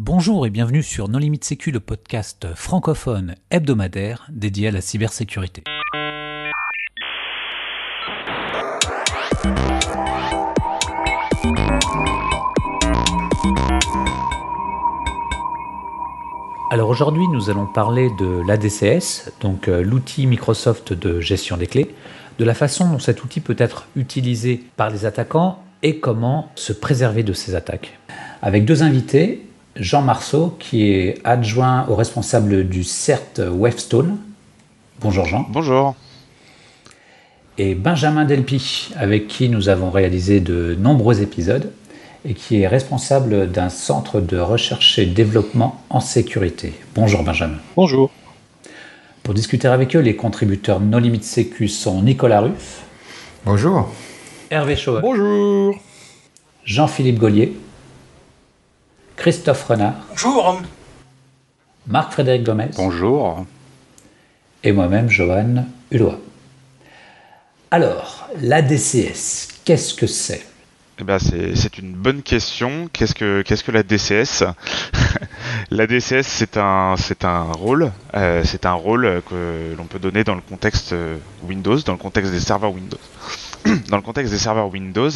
Bonjour et bienvenue sur No Limit Sécu, le podcast francophone hebdomadaire dédié à la cybersécurité. Alors aujourd'hui, nous allons parler de l'ADCS, donc l'outil Microsoft de gestion des clés, de la façon dont cet outil peut être utilisé par les attaquants et comment se préserver de ces attaques. Avec deux invités, Jean Marceau, qui est adjoint au responsable du CERT Wavestone. Bonjour Jean. Bonjour. Et Benjamin Delpy, avec qui nous avons réalisé de nombreux épisodes et qui est responsable d'un centre de recherche et développement en sécurité. Bonjour Benjamin. Bonjour. Pour discuter avec eux, les contributeurs No Limit Sécu sont Nicolas Ruff. Bonjour. Hervé Chauvel. Bonjour. Jean-Philippe Gaulier. Christophe Renard. Bonjour. Marc-Frédéric Gomez. Bonjour. Et moi-même, Johan Hulot. Alors, l'ADCS, qu'est-ce que c'est ? Eh ben c'est une bonne question. Qu'est-ce que la DCS? La DCS, c'est un rôle que l'on peut donner dans le contexte Windows, dans le contexte des serveurs Windows. Dans le contexte des serveurs Windows,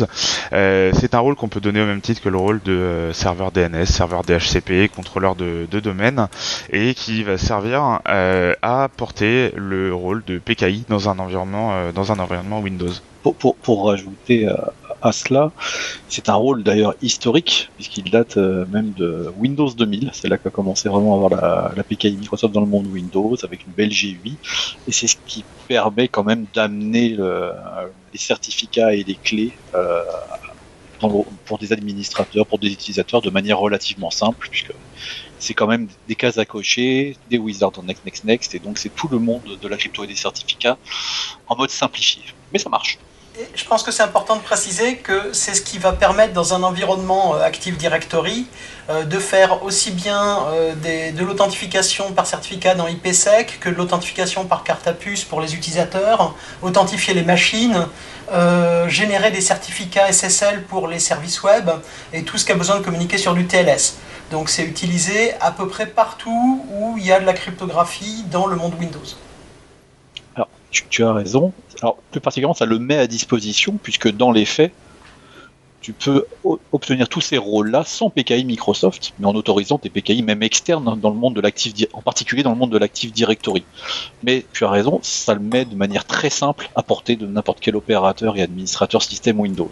c'est un rôle qu'on peut donner au même titre que le rôle de serveur DNS, serveur DHCP, contrôleur de domaine, et qui va servir à porter le rôle de PKI dans un environnement Windows. Pour rajouter à cela, c'est un rôle d'ailleurs historique, puisqu'il date même de Windows 2000. C'est là qu'a commencé vraiment à avoir la PKI Microsoft dans le monde Windows, avec une belle GUI. Et c'est ce qui permet quand même d'amener les certificats et les clés pour des administrateurs, pour des utilisateurs, de manière relativement simple, puisque c'est quand même des cases à cocher, des wizards en next, et donc c'est tout le monde de la crypto et des certificats en mode simplifié. Mais ça marche. Je pense que c'est important de préciser que c'est ce qui va permettre dans un environnement Active Directory de faire aussi bien de l'authentification par certificat dans IPsec que de l'authentification par carte à puce pour les utilisateurs, authentifier les machines, générer des certificats SSL pour les services web et tout ce qui a besoin de communiquer sur du TLS. Donc c'est utilisé à peu près partout où il y a de la cryptographie dans le monde Windows. Alors, tu as raison. Alors, plus particulièrement, ça le met à disposition, puisque dans les faits, tu peux obtenir tous ces rôles-là sans PKI Microsoft, mais en autorisant tes PKI même externes dans le monde de en particulier dans le monde de l'Active Directory. Mais tu as raison, ça le met de manière très simple à portée de n'importe quel opérateur et administrateur système Windows.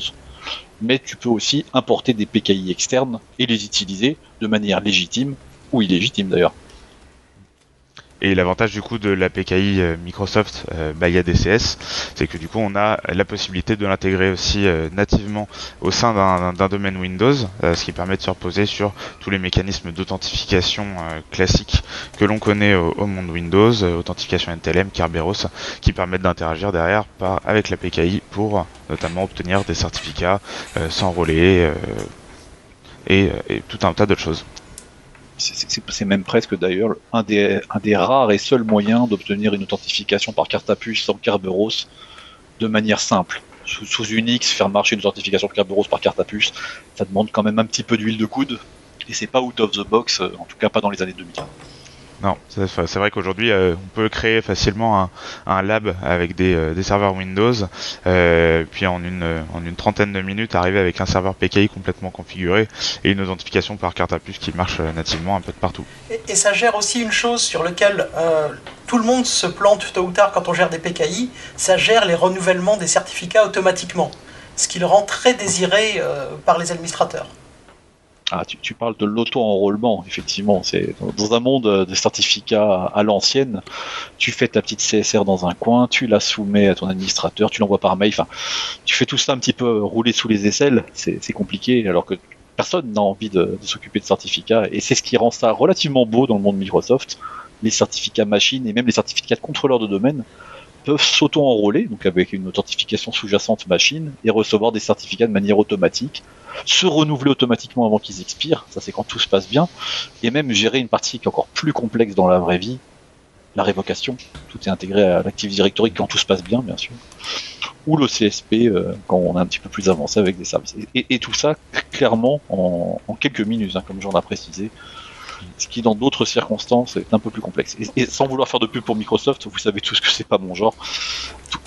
Mais tu peux aussi importer des PKI externes et les utiliser de manière légitime, ou illégitime d'ailleurs. Et l'avantage du coup de la PKI Microsoft by ADCS, c'est que du coup on a la possibilité de l'intégrer aussi nativement au sein d'un domaine Windows, ce qui permet de se reposer sur tous les mécanismes d'authentification classiques que l'on connaît au monde Windows, authentification NTLM, Kerberos, qui permettent d'interagir derrière avec la PKI pour notamment obtenir des certificats, s'enrôler et tout un tas d'autres choses. C'est même presque d'ailleurs un des rares et seuls moyens d'obtenir une authentification par carte à puce sans Kerberos de manière simple. Sous Unix, faire marcher une authentification Kerberos par carte à puce, ça demande quand même un petit peu d'huile de coude, et c'est pas out of the box, en tout cas pas dans les années 2000. Non, c'est vrai qu'aujourd'hui on peut créer facilement un lab avec des serveurs Windows, puis en une trentaine de minutes arriver avec un serveur PKI complètement configuré et une authentification par carte à puce qui marche nativement un peu de partout. Et ça gère aussi une chose sur laquelle tout le monde se plante tôt ou tard quand on gère des PKI, ça gère les renouvellements des certificats automatiquement, ce qui le rend très désiré par les administrateurs. Ah, tu parles de l'auto-enrôlement, effectivement. C'est dans un monde de certificats à l'ancienne, tu fais ta petite CSR dans un coin, tu la soumets à ton administrateur, tu l'envoies par mail, enfin, tu fais tout ça un petit peu rouler sous les aisselles, c'est compliqué, alors que personne n'a envie de s'occuper de certificats, et c'est ce qui rend ça relativement beau dans le monde Microsoft. Les certificats machines et même les certificats de contrôleurs de domaine peuvent s'auto-enrôler, donc avec une authentification sous-jacente machine, et recevoir des certificats de manière automatique, se renouveler automatiquement avant qu'ils expirent, ça c'est quand tout se passe bien, et même gérer une partie qui est encore plus complexe dans la vraie vie, la révocation. Tout est intégré à l'Active Directory quand tout se passe bien, bien sûr. ou le CSP quand on est un petit peu plus avancé avec des services. Et tout ça, clairement, en quelques minutes, comme j'en ai précisé, ce qui, dans d'autres circonstances, est un peu plus complexe. Et sans vouloir faire de pub pour Microsoft, vous savez tous que c'est pas mon genre,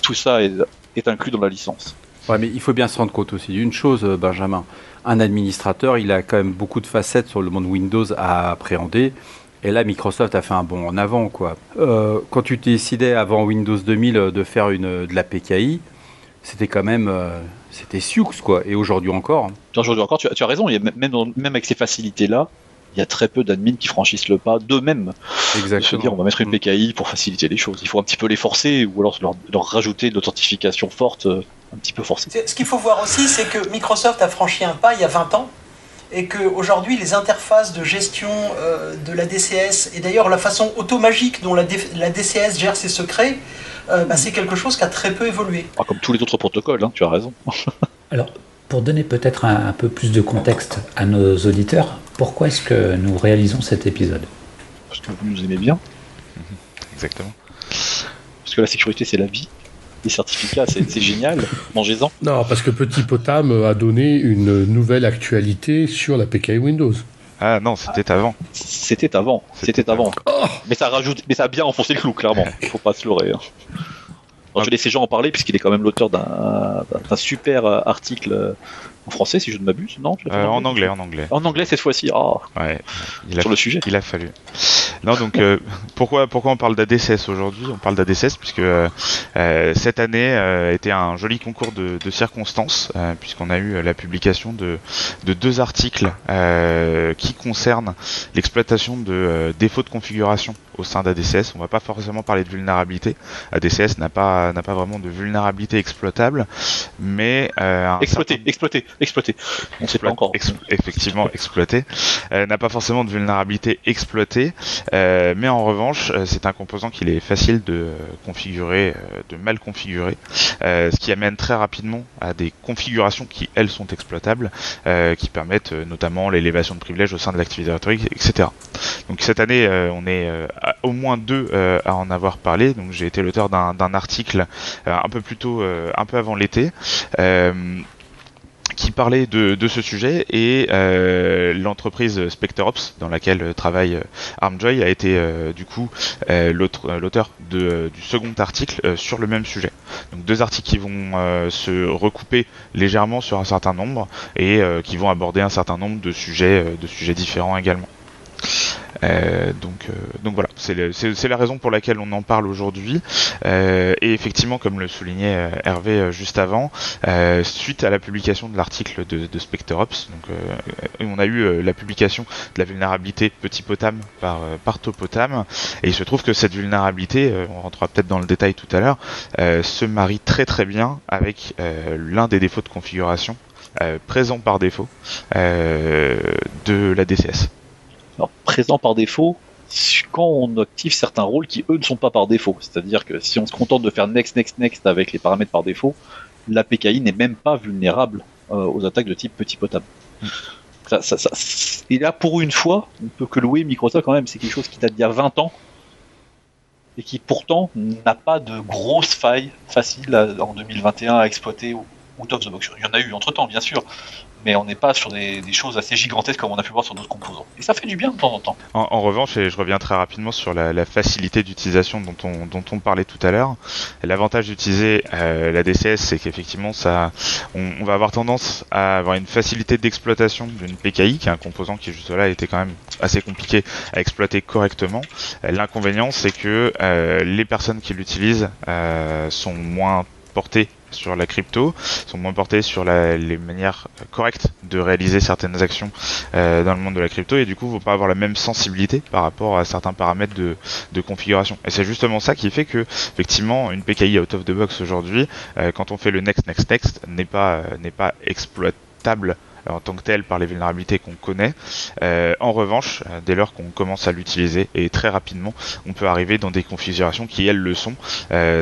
tout ça est inclus dans la licence. Ouais, mais il faut bien se rendre compte aussi d'une chose, Benjamin. Un administrateur, il a quand même beaucoup de facettes sur le monde Windows à appréhender. Et là, Microsoft a fait un bond en avant, quoi. Quand tu décidais avant Windows 2000 de faire de la PKI, c'était quand même, c'était Sioux, quoi. Et aujourd'hui encore. Aujourd'hui encore, tu as raison. Même avec ces facilités-là, il y a très peu d'admins qui franchissent le pas d'eux-mêmes. Exactement. De se dire, on va mettre une PKI pour faciliter les choses. Il faut un petit peu les forcer, ou alors leur rajouter de l'authentification forte, un petit peu forcée. Ce qu'il faut voir aussi, c'est que Microsoft a franchi un pas il y a 20 ans, et qu'aujourd'hui, les interfaces de gestion de la DCS, et d'ailleurs la façon automagique dont la DCS gère ses secrets, c'est quelque chose qui a très peu évolué. Comme tous les autres protocoles, tu as raison. Alors, pour donner peut-être un peu plus de contexte à nos auditeurs, pourquoi est-ce que nous réalisons cet épisode ? Parce que vous nous aimez bien. Exactement. Parce que la sécurité, c'est la vie. Les certificats, c'est génial. Mangez-en. Non, parce que Petit Potam a donné une nouvelle actualité sur la PKI Windows. Ah non, c'était avant. C'était avant. Oh, Mais ça a bien enfoncé le clou, clairement. Faut pas se leurrer. Alors, je vais laisser Jean en parler, puisqu'il est quand même l'auteur d'un super article en français, si je ne m'abuse, non En anglais. En anglais cette fois-ci. Ouais, sur le sujet. Il a fallu. Non, donc pourquoi on parle d'ADCS aujourd'hui ? On parle d'ADCS puisque cette année était un joli concours de circonstances, puisqu'on a eu la publication de 2 articles qui concernent l'exploitation de défauts de configuration au sein d'ADCS. On va pas forcément parler de vulnérabilité. ADCS n'a pas vraiment de vulnérabilité exploitable, mais exploité. On ne sait pas encore. Effectivement, exploité. N'a pas forcément de vulnérabilité exploitée, mais en revanche, c'est un composant qu'il est facile de configurer, de mal configurer, ce qui amène très rapidement à des configurations qui, elles, sont exploitables, qui permettent notamment l'élévation de privilèges au sein de l'Active Directory, etc. Donc cette année, on est au moins 2 à en avoir parlé. Donc j'ai été l'auteur d'un article un peu avant l'été, qui parlait de ce sujet, et l'entreprise SpectreOps dans laquelle travaille Armjoy a été du coup l'auteur du second article sur le même sujet. Donc 2 articles qui vont se recouper légèrement sur un certain nombre et qui vont aborder un certain nombre de sujets différents également. Donc voilà, c'est la raison pour laquelle on en parle aujourd'hui, et effectivement, comme le soulignait Hervé juste avant, suite à la publication de l'article de SpectreOps, donc on a eu la publication de la vulnérabilité Petit Potam par Topotam, et il se trouve que cette vulnérabilité, on rentrera peut-être dans le détail tout à l'heure, se marie très très bien avec l'un des défauts de configuration présents par défaut de la DCS. Alors, présent par défaut, quand on active certains rôles qui, eux, ne sont pas par défaut. C'est-à-dire que si on se contente de faire next avec les paramètres par défaut, la PKI n'est même pas vulnérable aux attaques de type Petit Potam. Et là, pour une fois, on peut que louer Microsoft quand même. C'est quelque chose qui date d'il y a 20 ans et qui pourtant n'a pas de grosses failles faciles en 2021 à exploiter out of the box. Il y en a eu entre-temps, bien sûr, mais on n'est pas sur des choses assez gigantesques comme on a pu voir sur d'autres composants. Et ça fait du bien de temps en temps. En revanche, et je reviens très rapidement sur la facilité d'utilisation dont on parlait tout à l'heure, l'avantage d'utiliser la DCS, c'est qu'effectivement, on va avoir tendance à avoir une facilité d'exploitation d'une PKI, qui est un composant qui juste là était quand même assez compliqué à exploiter correctement. L'inconvénient, c'est que les personnes qui l'utilisent sont moins portées sur la crypto, sont moins portés sur les manières correctes de réaliser certaines actions dans le monde de la crypto, et du coup vont pas avoir la même sensibilité par rapport à certains paramètres de configuration. Et c'est justement ça qui fait que effectivement une PKI out of the box aujourd'hui, quand on fait le next n'est pas exploitable en tant que tel par les vulnérabilités qu'on connaît. En revanche, dès lors qu'on commence à l'utiliser, et très rapidement, on peut arriver dans des configurations qui, elles, le sont,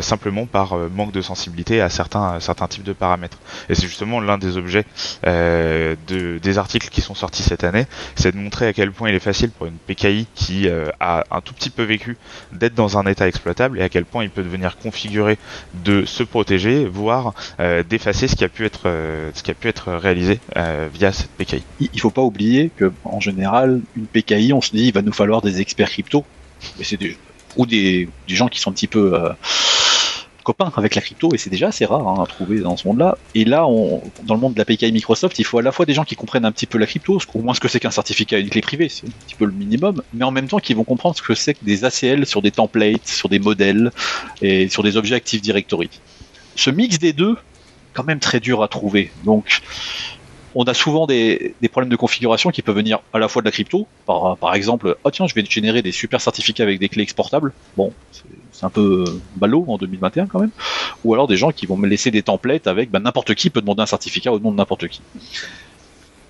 simplement par manque de sensibilité à certains types de paramètres. Et c'est justement l'un des objets des articles qui sont sortis cette année, c'est de montrer à quel point il est facile pour une PKI qui a un tout petit peu vécu d'être dans un état exploitable, et à quel point il peut devenir configuré de se protéger, voire d'effacer ce qui a pu être réalisé via cette PKI. Il faut pas oublier que en général, une PKI, on se dit il va nous falloir des experts crypto, mais c'est des gens qui sont un petit peu copains avec la crypto, et c'est déjà assez rare à trouver dans ce monde-là. Et là, dans le monde de la PKI Microsoft, il faut à la fois des gens qui comprennent un petit peu la crypto, au moins ce que c'est qu'un certificat à une clé privée, c'est un petit peu le minimum, mais en même temps qui vont comprendre ce que c'est que des ACL sur des templates, sur des modèles et sur des objets Active Directory. Ce mix des deux, quand même très dur à trouver. Donc, on a souvent des problèmes de configuration qui peuvent venir à la fois de la crypto, par exemple, oh tiens, je vais générer des super certificats avec des clés exportables. Bon, c'est un peu ballot en 2021 quand même. Ou alors des gens qui vont me laisser des templates avec n'importe qui peut demander un certificat au nom de n'importe qui.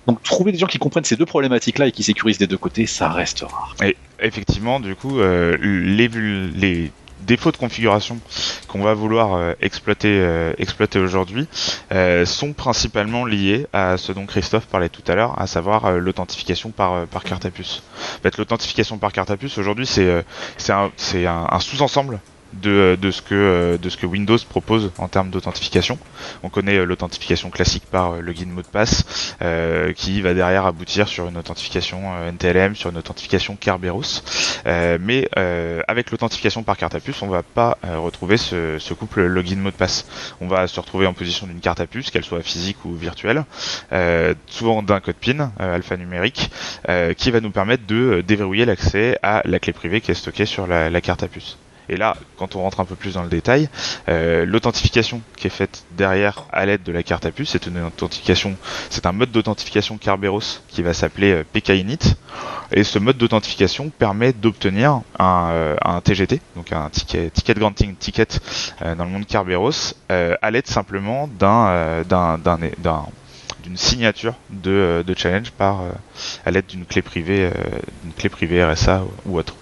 Donc trouver des gens qui comprennent ces deux problématiques-là et qui sécurisent des deux côtés, ça reste rare. Et effectivement, du coup, les défauts de configuration qu'on va vouloir exploiter aujourd'hui sont principalement liés à ce dont Christophe parlait tout à l'heure, à savoir l'authentification par carte à puce. En fait, l'authentification par carte à puce aujourd'hui, c'est un sous-ensemble de ce que Windows propose en termes d'authentification. On connaît l'authentification classique par login mot de passe qui va derrière aboutir sur une authentification NTLM, sur une authentification Kerberos. Mais avec l'authentification par carte à puce, on va pas retrouver ce couple login mot de passe. On va se retrouver en position d'une carte à puce, qu'elle soit physique ou virtuelle, souvent d'un code PIN alphanumérique, qui va nous permettre de déverrouiller l'accès à la clé privée qui est stockée sur la carte à puce. Et là, quand on rentre un peu plus dans le détail, l'authentification qui est faite derrière à l'aide de la carte à puce, c'est un mode d'authentification Kerberos qui va s'appeler PKInit. Et ce mode d'authentification permet d'obtenir un TGT, donc un ticket granting ticket dans le monde Kerberos, à l'aide simplement d'une signature de challenge à l'aide d'une clé privée RSA ou autre.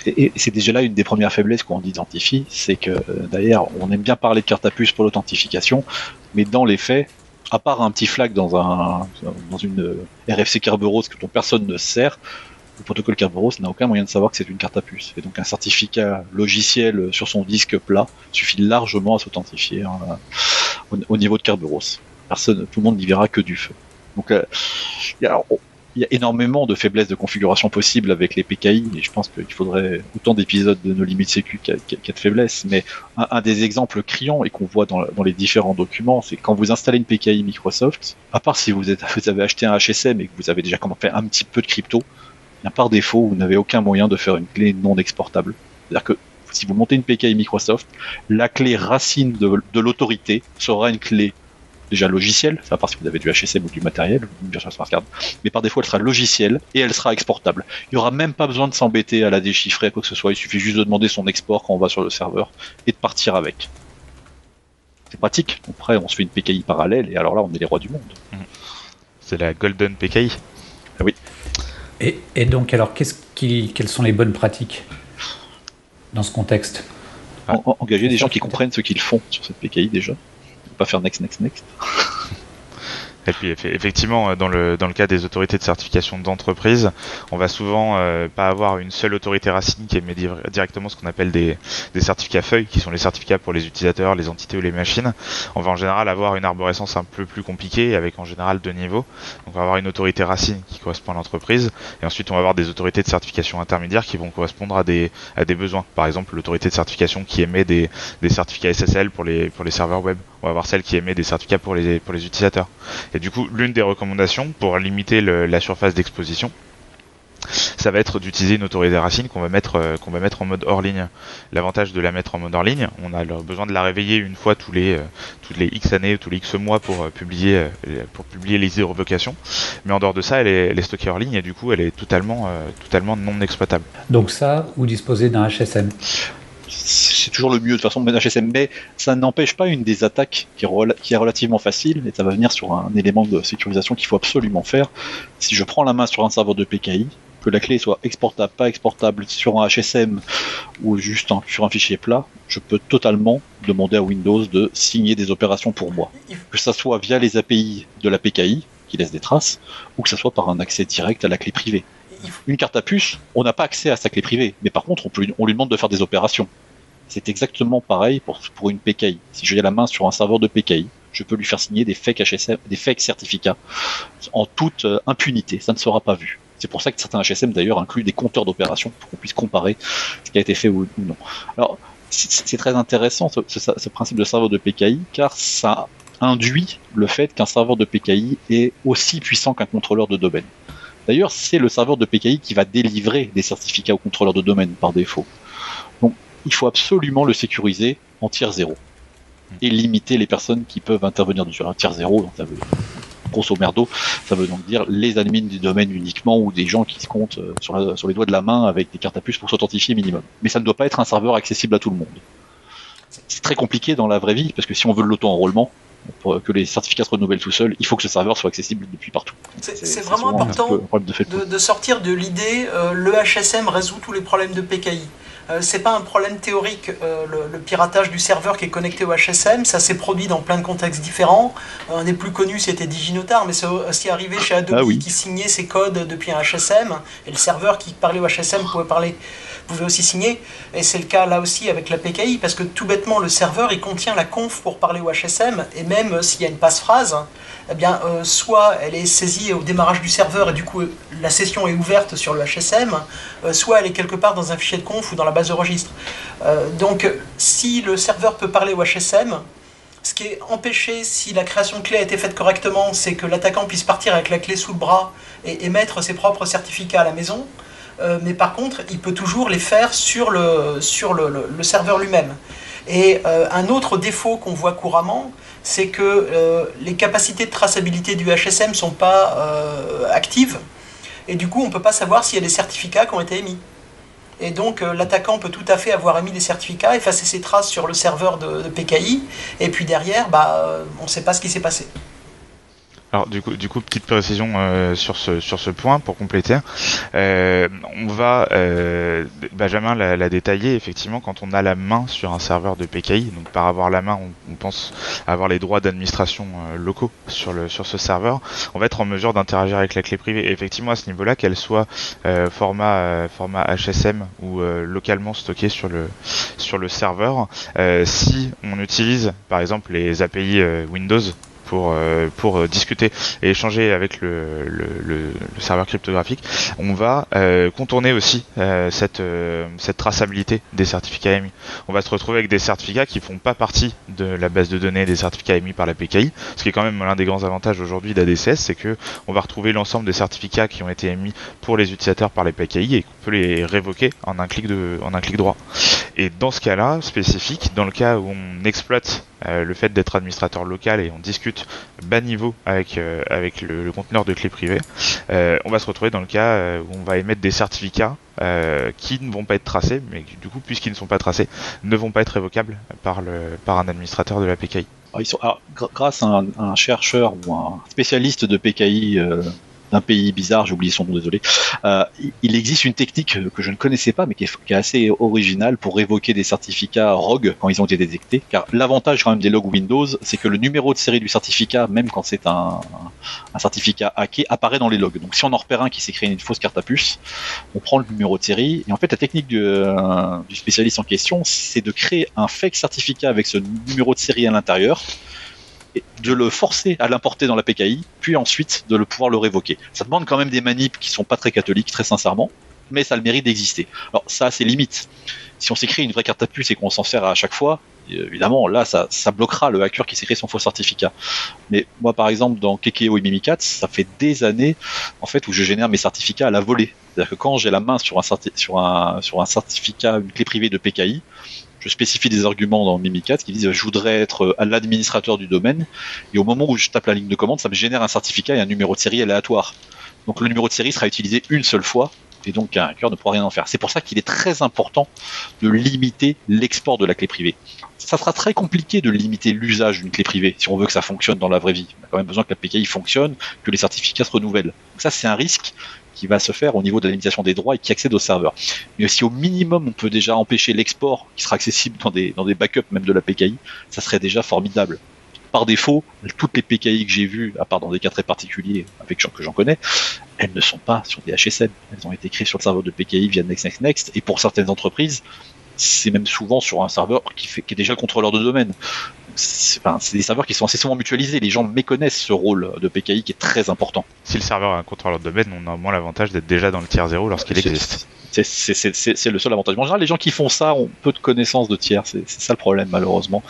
Et c'est déjà là une des premières faiblesses qu'on identifie, c'est que d'ailleurs on aime bien parler de carte à puce pour l'authentification, mais dans les faits, à part un petit flag dans une RFC Kerberos dont personne ne sert, le protocole Kerberos n'a aucun moyen de savoir que c'est une carte à puce. Et donc un certificat logiciel sur son disque plat suffit largement à s'authentifier au niveau de Kerberos. Tout le monde n'y verra que du feu. Donc il y a énormément de faiblesses de configuration possibles avec les PKI, et je pense qu'il faudrait autant d'épisodes de nos limites sécu qu'il y a de faiblesses. Mais un des exemples criants et qu'on voit dans les différents documents, c'est quand vous installez une PKI Microsoft, à part si vous avez acheté un HSM et que vous avez déjà fait un petit peu de crypto, par défaut, vous n'avez aucun moyen de faire une clé non exportable. C'est-à-dire que si vous montez une PKI Microsoft, la clé racine de l'autorité sera une clé déjà logicielle, à part si vous avez du HSM ou du matériel, une Virtual Smart Card, mais par défaut elle sera logicielle et elle sera exportable. Il n'y aura même pas besoin de s'embêter à la déchiffrer, quoi que ce soit, il suffit juste de demander son export quand on va sur le serveur et de partir avec. C'est pratique, après on se fait une PKI parallèle et alors là on est les rois du monde. C'est la Golden PKI. Ah oui. Et donc alors quelles sont les bonnes pratiques dans ce contexte? Engager des gens qui comprennent ce qu'ils font sur cette PKI déjà. Pas faire next. Et puis effectivement, dans le cas des autorités de certification d'entreprise, on va souvent pas avoir une seule autorité racine qui émet directement ce qu'on appelle des certificats feuilles, qui sont les certificats pour les utilisateurs, les entités ou les machines. On va en général avoir une arborescence un peu plus compliquée, avec en général 2 niveaux. Donc on va avoir une autorité racine qui correspond à l'entreprise, et ensuite on va avoir des autorités de certification intermédiaires qui vont correspondre à des besoins. Par exemple, l'autorité de certification qui émet des certificats SSL pour les serveurs web. On va avoir celle qui émet des certificats pour les utilisateurs. Et du coup, l'une des recommandations pour limiter la surface d'exposition, ça va être d'utiliser une autorité racine qu'on va mettre en mode hors ligne. L'avantage de la mettre en mode hors ligne, on a besoin de la réveiller une fois toutes les X années, tous les X mois pour publier les revocations. Mais en dehors de ça, elle est stockée hors ligne et du coup, elle est totalement non exploitable. Donc ça, vous disposez d'un HSM? c'est toujours le mieux de toute façon, HSM, mais ça n'empêche pas une des attaques qui est relativement facile, et ça va venir sur un élément de sécurisation qu'il faut absolument faire. Si je prends la main sur un serveur de PKI, que la clé soit exportable, pas exportable sur un HSM ou juste sur un fichier plat, je peux totalement demander à Windows de signer des opérations pour moi. Que ça soit via les API de la PKI, qui laissent des traces, ou que ça soit par un accès direct à la clé privée. Une carte à puce, on n'a pas accès à sa clé privée, mais par contre, on lui demande de faire des opérations. C'est exactement pareil pour une PKI. Si j'ai la main sur un serveur de PKI, je peux lui faire signer des fake HSM, des fake certificats en toute impunité. Ça ne sera pas vu. C'est pour ça que certains HSM d'ailleurs incluent des compteurs d'opérations pour qu'on puisse comparer ce qui a été fait ou non. Alors, c'est très intéressant ce principe de serveur de PKI, car ça induit le fait qu'un serveur de PKI est aussi puissant qu'un contrôleur de domaine. D'ailleurs, c'est le serveur de PKI qui va délivrer des certificats au contrôleur de domaine par défaut. Donc, il faut absolument le sécuriser en tier 0 et limiter les personnes qui peuvent intervenir dessus. Alors, tier 0, donc ça veut, grosso merdo, ça veut donc dire les admins du domaine uniquement ou des gens qui se comptent sur les doigts de la main avec des cartes à puce pour s'authentifier minimum. Mais ça ne doit pas être un serveur accessible à tout le monde. C'est très compliqué dans la vraie vie parce que si on veut de l'auto-enrôlement, pour que les certificats se renouvellent tout seuls, il faut que ce serveur soit accessible depuis partout. C'est vraiment important de sortir de l'idée le HSM résout tous les problèmes de PKI. C'est pas un problème théorique, le piratage du serveur qui est connecté au HSM, ça s'est produit dans plein de contextes différents. Un des plus connus c'était DigiNotar, mais c'est aussi arrivé chez Adobe qui signait ses codes depuis un HSM, et le serveur qui parlait au HSM pouvait aussi signer, et c'est le cas là aussi avec la PKI, parce que tout bêtement le serveur il contient la conf pour parler au HSM, et même s'il y a une passe-phrase, eh bien, soit elle est saisie au démarrage du serveur et du coup la session est ouverte sur le HSM, soit elle est quelque part dans un fichier de conf ou dans la base de registre. Donc si le serveur peut parler au HSM, ce qui est empêché si la création de clé a été faite correctement, c'est que l'attaquant puisse partir avec la clé sous le bras et émettre ses propres certificats à la maison. Mais par contre, il peut toujours les faire sur le serveur lui-même. Et un autre défaut qu'on voit couramment, c'est que les capacités de traçabilité du HSM ne sont pas actives, et du coup on ne peut pas savoir s'il y a des certificats qui ont été émis. Et donc l'attaquant peut tout à fait avoir émis des certificats, effacer ses traces sur le serveur de PKI, et puis derrière, on ne sait pas ce qui s'est passé. Alors du coup, petite précision sur ce point pour compléter. On va Benjamin l'a détaillé, effectivement, quand on a la main sur un serveur de PKI, donc par avoir la main, on pense avoir les droits d'administration locaux sur ce serveur, on va être en mesure d'interagir avec la clé privée. Et effectivement, à ce niveau-là, qu'elle soit format HSM ou localement stockée sur le serveur, si on utilise par exemple les API Windows pour discuter et échanger avec le serveur cryptographique, on va contourner aussi cette traçabilité des certificats émis. On va se retrouver avec des certificats qui font pas partie de la base de données des certificats émis par la PKI, ce qui est quand même l'un des grands avantages aujourd'hui d'ADCS, c'est que on va retrouver l'ensemble des certificats qui ont été émis pour les utilisateurs par les PKI et qu'on peut les révoquer en un clic droit. Et dans ce cas-là spécifique, dans le cas où on exploite le fait d'être administrateur local et on discute bas niveau avec le conteneur de clé privée, on va se retrouver dans le cas où on va émettre des certificats qui ne vont pas être tracés, mais qui, du coup, puisqu'ils ne sont pas tracés, ne vont pas être révocables par un administrateur de la PKI. Grâce à un chercheur ou un spécialiste de PKI d'un pays bizarre, j'ai oublié son nom, désolé. Il existe une technique que je ne connaissais pas, mais qui est assez originale pour révoquer des certificats rogue quand ils ont été détectés. Car l'avantage quand même des logs Windows, c'est que le numéro de série du certificat, même quand c'est un certificat hacké, apparaît dans les logs. Donc si on en repère un qui s'est créé une fausse carte à puce, on prend le numéro de série. Et en fait, la technique du spécialiste en question, c'est de créer un fake certificat avec ce numéro de série à l'intérieur, de le forcer à l'importer dans la PKI, puis ensuite de pouvoir le révoquer. Ça demande quand même des manips qui sont pas très catholiques, très sincèrement, mais ça a le mérite d'exister. Alors ça a ses limites. Si on s'écrit une vraie carte à puce et qu'on s'en sert à chaque fois, évidemment là ça bloquera le hacker qui s'est créé son faux certificat. Mais moi par exemple dans Kekeo et Mimikatz, ça fait des années en fait où je génère mes certificats à la volée. C'est-à-dire que quand j'ai la main sur un certificat, une clé privée de PKI, je spécifie des arguments dans Mimikatz qui disent je voudrais être l'administrateur du domaine, et au moment où je tape la ligne de commande, ça me génère un certificat et un numéro de série aléatoire. Donc le numéro de série sera utilisé une seule fois et donc qu'un hacker ne pourra rien en faire. C'est pour ça qu'il est très important de limiter l'export de la clé privée. Ça sera très compliqué de limiter l'usage d'une clé privée si on veut que ça fonctionne dans la vraie vie. On a quand même besoin que la PKI fonctionne, que les certificats se renouvellent. Donc ça, c'est un risque qui va se faire au niveau de la limitation des droits et qui accède au serveur. Mais si au minimum on peut déjà empêcher l'export qui sera accessible dans des backups même de la PKI, ça serait déjà formidable. Par défaut, toutes les PKI que j'ai vues, à part dans des cas très particuliers avec gens que j'en connais, elles ne sont pas sur des HSM. Elles ont été créées sur le serveur de PKI via Next. Et pour certaines entreprises, c'est même souvent sur un serveur qui est déjà le contrôleur de domaine. C'est des serveurs qui sont assez souvent mutualisés. Les gens méconnaissent ce rôle de PKI qui est très important. Si le serveur a un contrôleur de domaine, on a au moins l'avantage d'être déjà dans le tiers 0 lorsqu'il existe. C'est le seul avantage. En général, les gens qui font ça ont peu de connaissances de tiers. C'est ça le problème, malheureusement.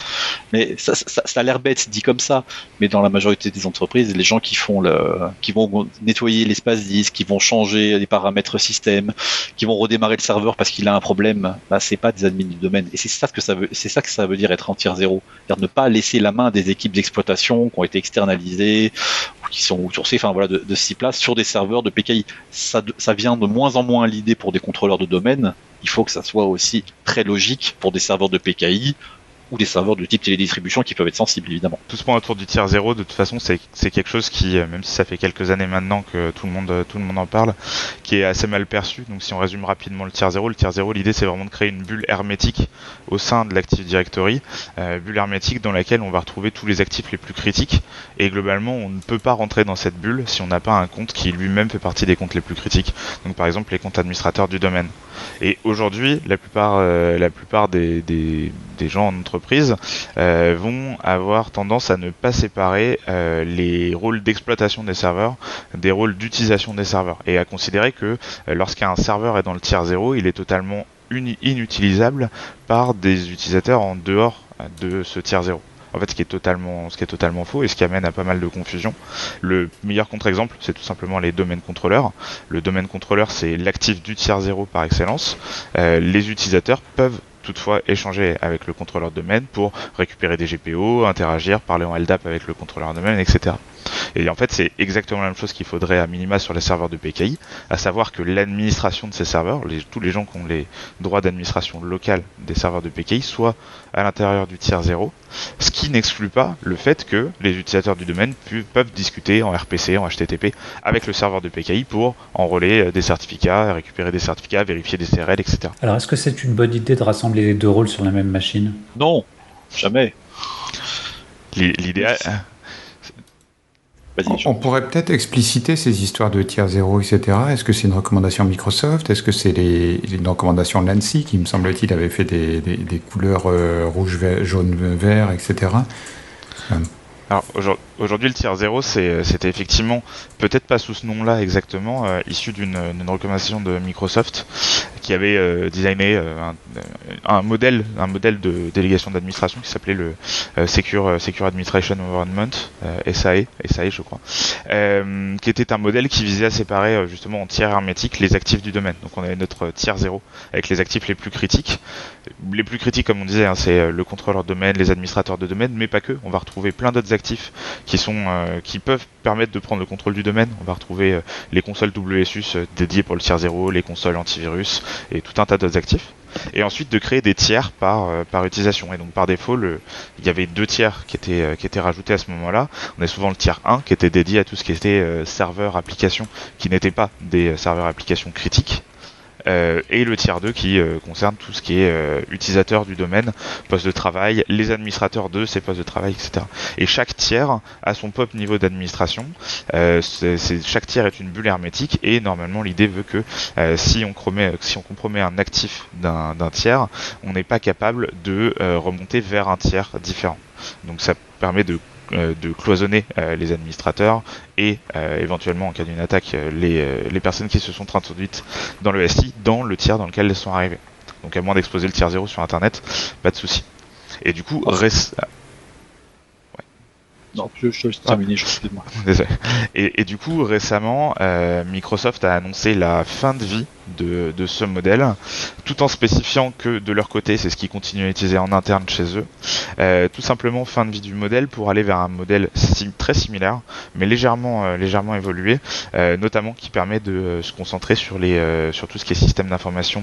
Mais ça a l'air bête dit comme ça. Mais dans la majorité des entreprises, les gens qui vont nettoyer l'espace disque, qui vont changer les paramètres système, qui vont redémarrer le serveur parce qu'il a un problème, c'est pas des admins du domaine. Et c'est ça que ça veut dire être en tiers 0. C'est-à-dire ne pas laisser la main des équipes d'exploitation qui ont été externalisées, ou qui sont outsourcées, de 6 places sur des serveurs de PKI. Ça vient de moins en moins à l'idée pour des contrôleurs de domaine. Il faut que ça soit aussi très logique pour des serveurs de PKI ou des serveurs de type télédistribution qui peuvent être sensibles, évidemment. Tout ce point autour du tiers 0, de toute façon, c'est quelque chose qui, même si ça fait quelques années maintenant que tout le monde en parle, qui est assez mal perçu. Donc si on résume rapidement le tiers 0, l'idée c'est vraiment de créer une bulle hermétique au sein de l'Active Directory, bulle hermétique dans laquelle on va retrouver tous les actifs les plus critiques, et globalement on ne peut pas rentrer dans cette bulle si on n'a pas un compte qui lui-même fait partie des comptes les plus critiques. Donc par exemple les comptes administrateurs du domaine. Et aujourd'hui, la plupart des gens en entreprise vont avoir tendance à ne pas séparer les rôles d'exploitation des serveurs des rôles d'utilisation des serveurs, et à considérer que lorsqu'un serveur est dans le tiers 0, il est totalement inutilisable par des utilisateurs en dehors de ce tiers 0. En fait, ce qui est totalement faux et ce qui amène à pas mal de confusion. Le meilleur contre-exemple, c'est tout simplement les domaines contrôleurs. Le domaine contrôleur, c'est l'actif du tiers 0 par excellence. Les utilisateurs peuvent toutefois échanger avec le contrôleur de domaine pour récupérer des GPO, interagir, parler en LDAP avec le contrôleur de domaine, etc. Et en fait, c'est exactement la même chose qu'il faudrait à minima sur les serveurs de PKI, à savoir que l'administration de ces serveurs, tous les gens qui ont les droits d'administration locale des serveurs de PKI, soient à l'intérieur du tiers 0, ce qui n'exclut pas le fait que les utilisateurs du domaine peuvent discuter en RPC, en HTTP, avec le serveur de PKI pour enrôler des certificats, récupérer des certificats, vérifier des CRL, etc. Alors, est-ce que c'est une bonne idée de rassembler les deux rôles sur la même machine ? Non, jamais. L'idéal... On pourrait peut-être expliciter ces histoires de tiers 0, etc. Est-ce que c'est une recommandation Microsoft ? Est-ce que c'est une recommandation l'ANSI qui, me semble-t-il, avait fait des couleurs rouge, jaune, vert, etc. Alors aujourd'hui le tiers 0 c'était effectivement, peut-être pas sous ce nom-là exactement, issu d'une recommandation de Microsoft qui avait designé un modèle de délégation d'administration qui s'appelait le Secure Administration Environment, SAE je crois, qui était un modèle qui visait à séparer justement en tiers hermétique les actifs du domaine. Donc on avait notre tiers 0 avec les actifs les plus critiques. Les plus critiques, comme on disait, c'est le contrôleur de domaine, les administrateurs de domaine, mais pas que. On va retrouver plein d'autres actifs qui peuvent permettre de prendre le contrôle du domaine. On va retrouver les consoles WSUS dédiées pour le tiers 0, les consoles antivirus et tout un tas d'autres actifs. Et ensuite de créer des tiers par utilisation. Et donc par défaut, il y avait 2 tiers qui étaient rajoutés à ce moment-là. On a souvent le tiers 1 qui était dédié à tout ce qui était serveur application, qui n'étaient pas des serveurs applications critiques. Et le tiers 2 qui concerne tout ce qui est utilisateur du domaine, poste de travail, les administrateurs de ces postes de travail, etc. Et chaque tiers a son propre niveau d'administration. Chaque tiers est une bulle hermétique et normalement l'idée veut que si on compromet un actif d'un tiers, on n'est pas capable de remonter vers un tiers différent. Donc ça permet de cloisonner les administrateurs et éventuellement en cas d'une attaque les personnes qui se sont introduites dans le SI dans le tiers dans lequel elles sont arrivées. Donc à moins d'exposer le tiers 0 sur internet, pas de souci. Et du coup Non, je te laisse terminer, excuse-moi. Désolé. Et du coup, récemment, Microsoft a annoncé la fin de vie de ce modèle, tout en spécifiant que de leur côté, c'est ce qu'ils continuent à utiliser en interne chez eux. Tout simplement, fin de vie du modèle pour aller vers un modèle très similaire, mais légèrement évolué, notamment qui permet de se concentrer sur tout ce qui est système d'information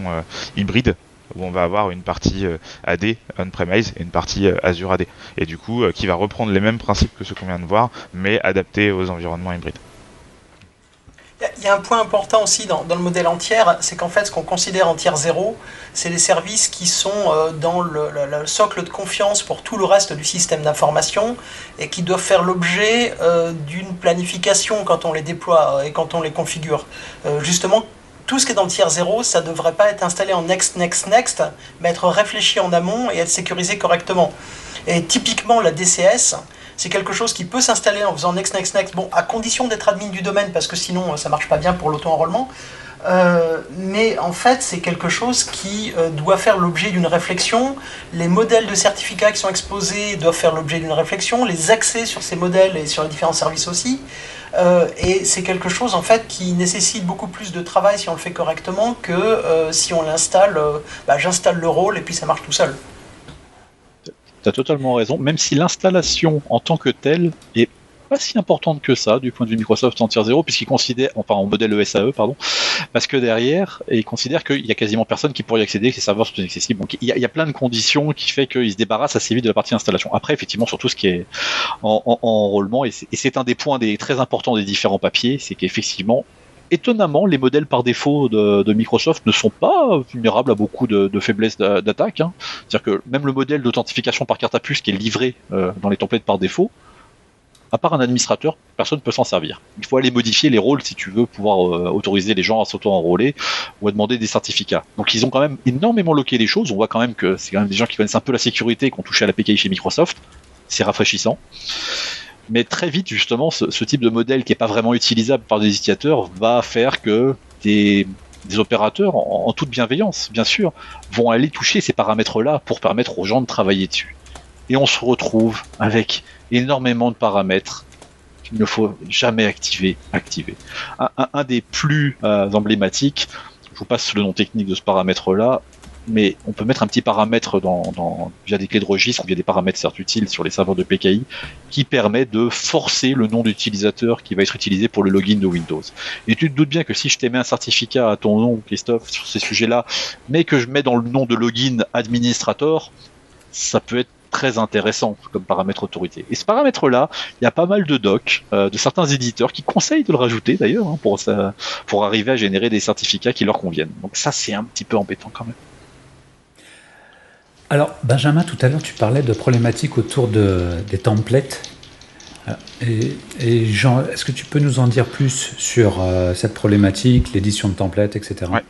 hybride, où on va avoir une partie AD on-premise et une partie Azure AD. Et du coup, qui va reprendre les mêmes principes que ceux qu'on vient de voir, mais adaptés aux environnements hybrides. Il y a un point important aussi dans le modèle en tiers, c'est qu'en fait, ce qu'on considère en tiers 0, c'est les services qui sont dans le socle de confiance pour tout le reste du système d'information et qui doivent faire l'objet d'une planification quand on les déploie et quand on les configure. Justement, tout ce qui est dans le tiers 0, ça ne devrait pas être installé en next, mais être réfléchi en amont et être sécurisé correctement. Et typiquement, la DCS, c'est quelque chose qui peut s'installer en faisant next, bon, à condition d'être admin du domaine, parce que sinon, ça ne marche pas bien pour l'auto-enrôlement. Mais en fait, c'est quelque chose qui doit faire l'objet d'une réflexion. Les modèles de certificats qui sont exposés doivent faire l'objet d'une réflexion. Les accès sur ces modèles et sur les différents services aussi. Et c'est quelque chose en fait qui nécessite beaucoup plus de travail si on le fait correctement que si on l'installe, j'installe le rôle et puis ça marche tout seul. Tu as totalement raison, même si l'installation en tant que telle est pas si importante que ça du point de vue Microsoft en tier 0, puisqu'ils considèrent, enfin en modèle ESAE, pardon, parce que derrière, ils considèrent qu'il y a quasiment personne qui pourrait y accéder, que les serveurs sont inaccessibles. Donc il y a plein de conditions qui fait qu'ils se débarrassent assez vite de la partie installation. Après, effectivement, sur tout ce qui est en enrôlement, et c'est un des points très importants des différents papiers, c'est qu'effectivement, étonnamment, les modèles par défaut de Microsoft ne sont pas vulnérables à beaucoup de faiblesses d'attaque. Hein. C'est-à-dire que même le modèle d'authentification par carte à puce qui est livré dans les templates par défaut, à part un administrateur, personne ne peut s'en servir. Il faut aller modifier les rôles si tu veux pouvoir autoriser les gens à s'auto-enrôler ou à demander des certificats. Donc ils ont quand même énormément loqué les choses. On voit quand même que c'est quand même des gens qui connaissent un peu la sécurité et qui ont touché à la PKI chez Microsoft. C'est rafraîchissant. Mais très vite, justement, ce type de modèle qui n'est pas vraiment utilisable par des utilisateurs va faire que des opérateurs, en toute bienveillance, bien sûr, vont aller toucher ces paramètres-là pour permettre aux gens de travailler dessus. Et on se retrouve avec énormément de paramètres qu'il ne faut jamais activer. Un des plus emblématiques, je vous passe le nom technique de ce paramètre-là, mais on peut mettre un petit paramètre via des clés de registre ou via des paramètres certes utiles sur les serveurs de PKI qui permet de forcer le nom d'utilisateur qui va être utilisé pour le login de Windows. Et tu te doutes bien que si je t'émets un certificat à ton nom, Christophe, sur ces sujets-là, mais que je mets dans le nom de login administrator, ça peut être très intéressant comme paramètre autorité. Et ce paramètre-là, il y a pas mal de docs de certains éditeurs qui conseillent de le rajouter d'ailleurs hein, pour arriver à générer des certificats qui leur conviennent. Donc ça, c'est un petit peu embêtant quand même. Alors, Benjamin, tout à l'heure, tu parlais de problématiques autour des templates. Et Jean, est-ce que tu peux nous en dire plus sur cette problématique, l'édition de templates, etc. Ouais.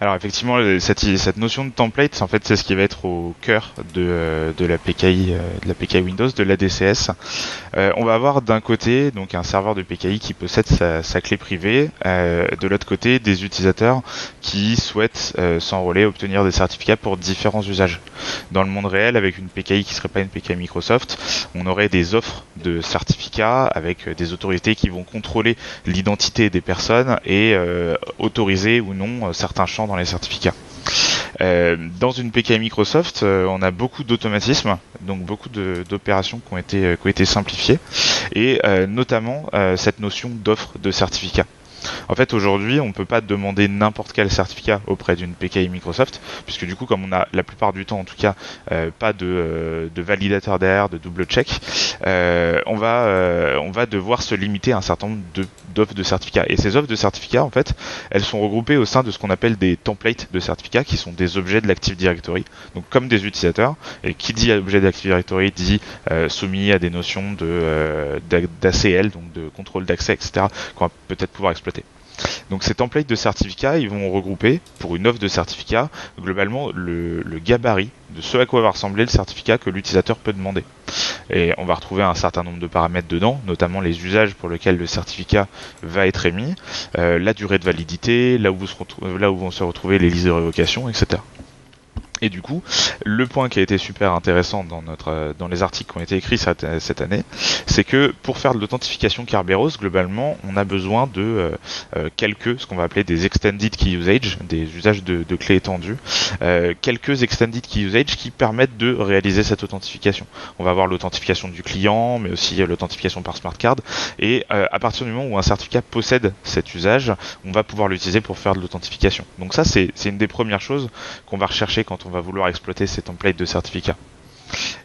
Alors effectivement, cette notion de template, en fait, c'est ce qui va être au cœur de la PKI Windows, de la DCS. On va avoir d'un côté donc un serveur de PKI qui possède sa clé privée, de l'autre côté des utilisateurs qui souhaitent s'enrôler, obtenir des certificats pour différents usages. Dans le monde réel, avec une PKI qui serait pas une PKI Microsoft, on aurait des offres de certificats avec des autorités qui vont contrôler l'identité des personnes et autoriser ou non certains champs dans les certificats. Dans une PKI Microsoft, on a beaucoup d'automatismes, donc beaucoup d'opérations qui ont été simplifiées, et notamment cette notion d'offre de certificats. En fait, aujourd'hui, on ne peut pas demander n'importe quel certificat auprès d'une PKI Microsoft, puisque du coup, comme on a la plupart du temps, en tout cas, pas de validateur derrière, de double check, on va devoir se limiter à un certain nombre d'offres de certificats. Et ces offres de certificats, en fait, elles sont regroupées au sein de ce qu'on appelle des templates de certificats, qui sont des objets de l'Active Directory, donc comme des utilisateurs. Et qui dit objet de l'Active Directory dit soumis à des notions d'ACL, donc de contrôle d'accès, etc., qu'on va peut-être pouvoir exploiter. Donc ces templates de certificats, ils vont regrouper pour une offre de certificat globalement le gabarit de ce à quoi va ressembler le certificat que l'utilisateur peut demander. Et on va retrouver un certain nombre de paramètres dedans, notamment les usages pour lesquels le certificat va être émis, la durée de validité, là où vont se retrouver les listes de révocation, etc. Et du coup, le point qui a été super intéressant dans les articles qui ont été écrits cette année, c'est que pour faire de l'authentification Kerberos, globalement, on a besoin de ce qu'on va appeler des extended key usage, des usages de clés étendues, quelques extended key usage qui permettent de réaliser cette authentification. On va avoir l'authentification du client, mais aussi l'authentification par smart card, et à partir du moment où un certificat possède cet usage, on va pouvoir l'utiliser pour faire de l'authentification. Donc ça, c'est une des premières choses qu'on va rechercher quand on va vouloir exploiter ces templates de certificats.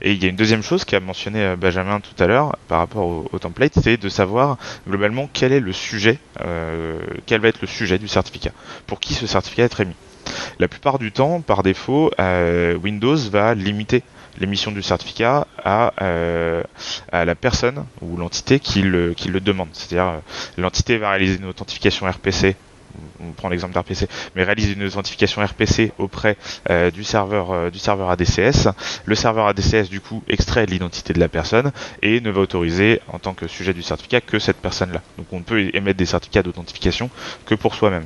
Et il y a une deuxième chose qu'a mentionné Benjamin tout à l'heure par rapport au template, c'est de savoir globalement quel est le sujet, quel va être le sujet du certificat, pour qui ce certificat est émis. La plupart du temps, par défaut, Windows va limiter l'émission du certificat à la personne ou l'entité qui le demande. C'est-à-dire l'entité va réaliser une authentification RPC, on prend l'exemple d'RPC, mais réalise une authentification RPC auprès du serveur ADCS. Le serveur ADCS du coup extrait l'identité de la personne et ne va autoriser en tant que sujet du certificat que cette personne-là. Donc on ne peut émettre des certificats d'authentification que pour soi-même.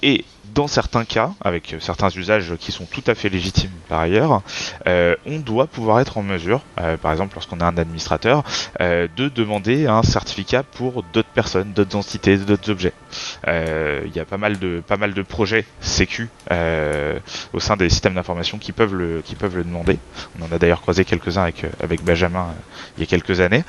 Et dans certains cas, avec certains usages qui sont tout à fait légitimes par ailleurs, on doit pouvoir être en mesure, par exemple lorsqu'on a un administrateur, de demander un certificat pour d'autres personnes, d'autres entités, d'autres objets. Il y a pas mal de projets sécu au sein des systèmes d'information qui peuvent le demander. On en a d'ailleurs croisé quelques-uns avec Benjamin il y a quelques années.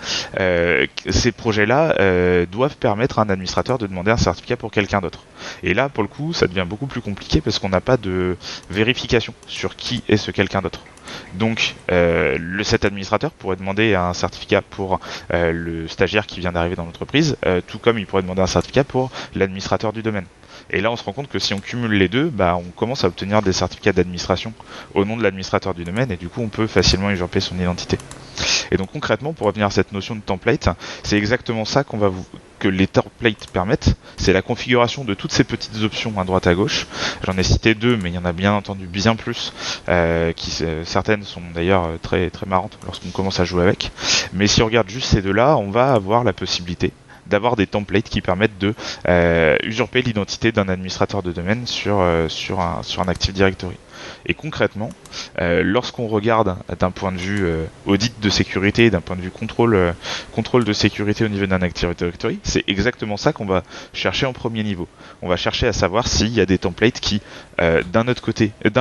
Ces projets-là doivent permettre à un administrateur de demander un certificat pour quelqu'un d'autre. Et là, pour le coup, ça devient beaucoup plus compliqué parce qu'on n'a pas de vérification sur qui est ce quelqu'un d'autre. Donc, cet administrateur pourrait demander un certificat pour le stagiaire qui vient d'arriver dans l'entreprise, tout comme il pourrait demander un certificat pour l'administrateur du domaine. Et là, on se rend compte que si on cumule les deux, on commence à obtenir des certificats d'administration au nom de l'administrateur du domaine, et du coup, on peut facilement usurper son identité. Et donc, concrètement, pour revenir à cette notion de template, c'est exactement ça que les templates permettent. C'est la configuration de toutes ces petites options à droite à gauche. J'en ai cité deux, mais il y en a bien entendu bien plus. Certaines sont d'ailleurs très très marrantes lorsqu'on commence à jouer avec. Mais si on regarde juste ces deux-là, on va avoir la possibilité d'avoir des templates qui permettent de usurper l'identité d'un administrateur de domaine sur un Active Directory. Et concrètement, lorsqu'on regarde d'un point de vue audit de sécurité, d'un point de vue contrôle de sécurité au niveau d'un Active Directory, c'est exactement ça qu'on va chercher en premier niveau. On va chercher à savoir s'il y a des templates qui, d'un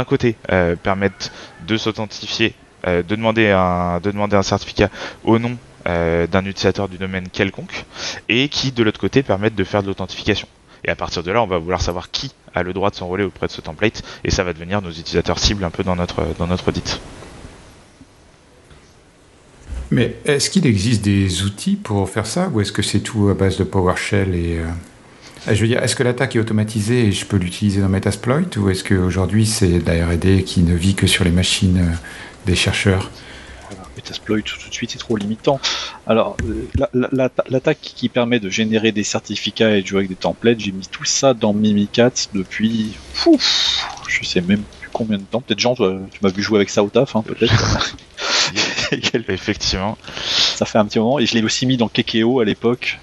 côté, permettent de s'authentifier, de demander un certificat au nom d'un utilisateur du domaine quelconque, et qui de l'autre côté permettent de faire de l'authentification. Et à partir de là, on va vouloir savoir qui a le droit de s'enrôler auprès de ce template, et ça va devenir nos utilisateurs cibles un peu dans notre audit. Mais est-ce qu'il existe des outils pour faire ça, ou est-ce que c'est tout à base de PowerShell et je veux dire, est-ce que l'attaque est automatisée et je peux l'utiliser dans Metasploit, ou est-ce qu'aujourd'hui c'est de la R&D qui ne vit que sur les machines des chercheurs? Metasploit tout de suite c'est trop limitant. Alors l'attaque qui permet de générer des certificats et de jouer avec des templates, j'ai mis tout ça dans Mimikatz depuis je sais même plus combien de temps. Peut-être Jean, tu m'as vu jouer avec ça au taf, peut-être. Effectivement. Ça fait un petit moment, et je l'ai aussi mis dans Kekeo à l'époque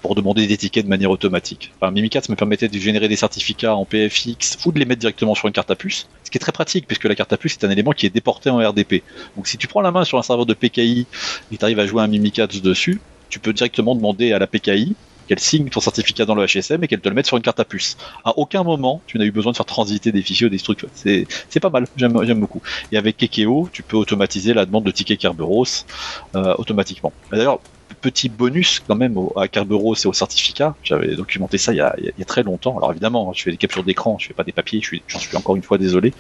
pour demander des tickets de manière automatique. Enfin, Mimikatz me permettait de générer des certificats en PFX ou de les mettre directement sur une carte à puce, ce qui est très pratique puisque la carte à puce est un élément qui est déporté en RDP. Donc si tu prends la main sur un serveur de PKI et tu arrives à jouer un Mimikatz dessus, tu peux directement demander à la PKI qu'elle signe ton certificat dans le HSM et qu'elle te le mette sur une carte à puce. À aucun moment, tu n'as eu besoin de faire transiter des fichiers ou des trucs. C'est pas mal, j'aime beaucoup. Et avec Kekeo, tu peux automatiser la demande de tickets Kerberos automatiquement. D'ailleurs, petit bonus quand même à Kerberos et au certificat, j'avais documenté ça il y a très longtemps. Alors évidemment, je fais des captures d'écran, je fais pas des papiers, j'en suis encore une fois désolé.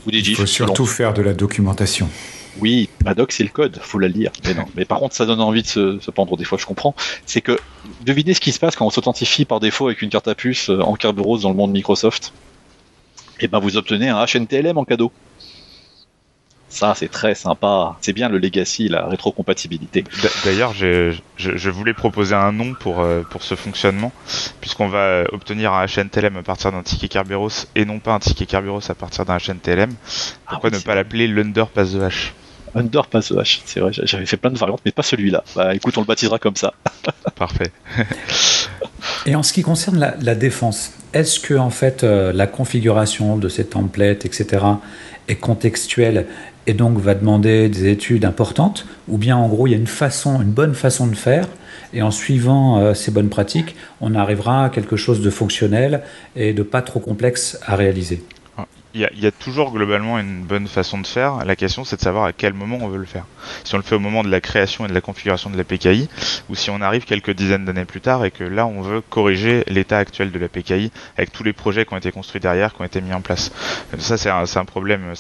Ou des GIFs. Il faut surtout faire de la documentation. Oui, ma doc c'est le code, faut la lire. Mais non. Mais par contre, ça donne envie de se pendre. Des fois, je comprends. C'est que devinez ce qui se passe quand on s'authentifie par défaut avec une carte à puce en Kerberos dans le monde Microsoft. Et ben, vous obtenez un HNTLM en cadeau. Ça, c'est très sympa. C'est bien le legacy, la rétrocompatibilité. D'ailleurs, je voulais proposer un nom pour ce fonctionnement, puisqu'on va obtenir un HNTLM à partir d'un ticket Kerberos et non pas un ticket Kerberos à partir d'un HNTLM. Pourquoi ne pas l'appeler l'Under-Pass-the-Hash ? Under-Pass-the-Hash, c'est vrai, j'avais fait plein de variantes, mais pas celui-là. Bah écoute, on le baptisera comme ça. Parfait. Et en ce qui concerne la défense, est-ce que en fait la configuration de ces templates, etc., est contextuelle et donc va demander des études importantes, ou bien en gros il y a une bonne façon de faire, et en suivant ces bonnes pratiques, on arrivera à quelque chose de fonctionnel et de pas trop complexe à réaliser. Il y a toujours globalement une bonne façon de faire. La question, c'est de savoir à quel moment on veut le faire. Si on le fait au moment de la création et de la configuration de la PKI, ou si on arrive quelques dizaines d'années plus tard et que là, on veut corriger l'état actuel de la PKI avec tous les projets qui ont été construits derrière, qui ont été mis en place. Ça, c'est un problème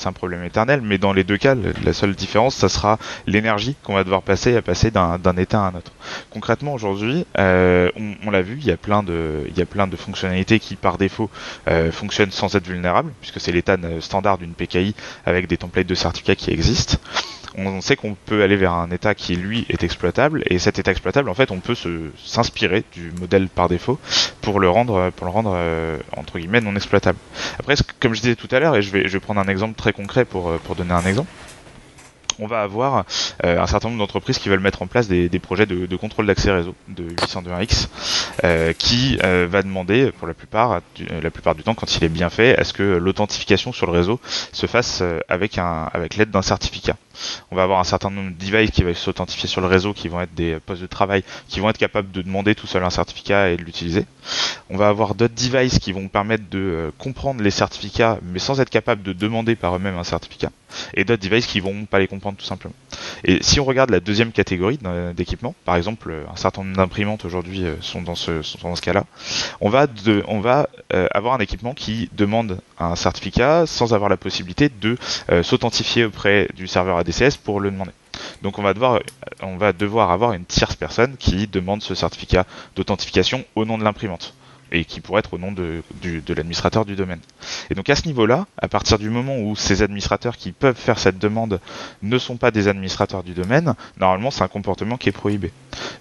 éternel. Mais dans les deux cas, la seule différence, ça sera l'énergie qu'on va devoir passer d'un état à un autre. Concrètement, aujourd'hui, on l'a vu, il y a plein de fonctionnalités qui, par défaut, fonctionnent sans être vulnérables, puisque c'est l'état standard d'une PKI avec des templates de certificats qui existent. On sait qu'on peut aller vers un état qui, lui, est exploitable, et cet état exploitable, en fait, on peut s'inspirer du modèle par défaut pour le rendre entre guillemets non exploitable. Après, comme je disais tout à l'heure, et je vais prendre un exemple très concret pour donner un exemple. On va avoir un certain nombre d'entreprises qui veulent mettre en place des projets de contrôle d'accès réseau de 802.1x qui va demander, pour la plupart du temps, quand il est bien fait, à ce que l'authentification sur le réseau se fasse avec l'aide d'un certificat. On va avoir un certain nombre de devices qui vont s'authentifier sur le réseau, qui vont être des postes de travail, qui vont être capables de demander tout seul un certificat et de l'utiliser. On va avoir d'autres devices qui vont permettre de comprendre les certificats, mais sans être capables de demander par eux-mêmes un certificat. Et d'autres devices qui vont pas les comprendre tout simplement. Et si on regarde la deuxième catégorie d'équipements, par exemple, un certain nombre d'imprimantes aujourd'hui sont dans ce cas-là, on va avoir un équipement qui demande un certificat sans avoir la possibilité de s'authentifier auprès du serveur ADCS pour le demander. Donc on va devoir avoir une tierce personne qui demande ce certificat d'authentification au nom de l'imprimante, et qui pourrait être au nom de l'administrateur du domaine. Et donc à ce niveau-là, à partir du moment où ces administrateurs qui peuvent faire cette demande ne sont pas des administrateurs du domaine, normalement c'est un comportement qui est prohibé.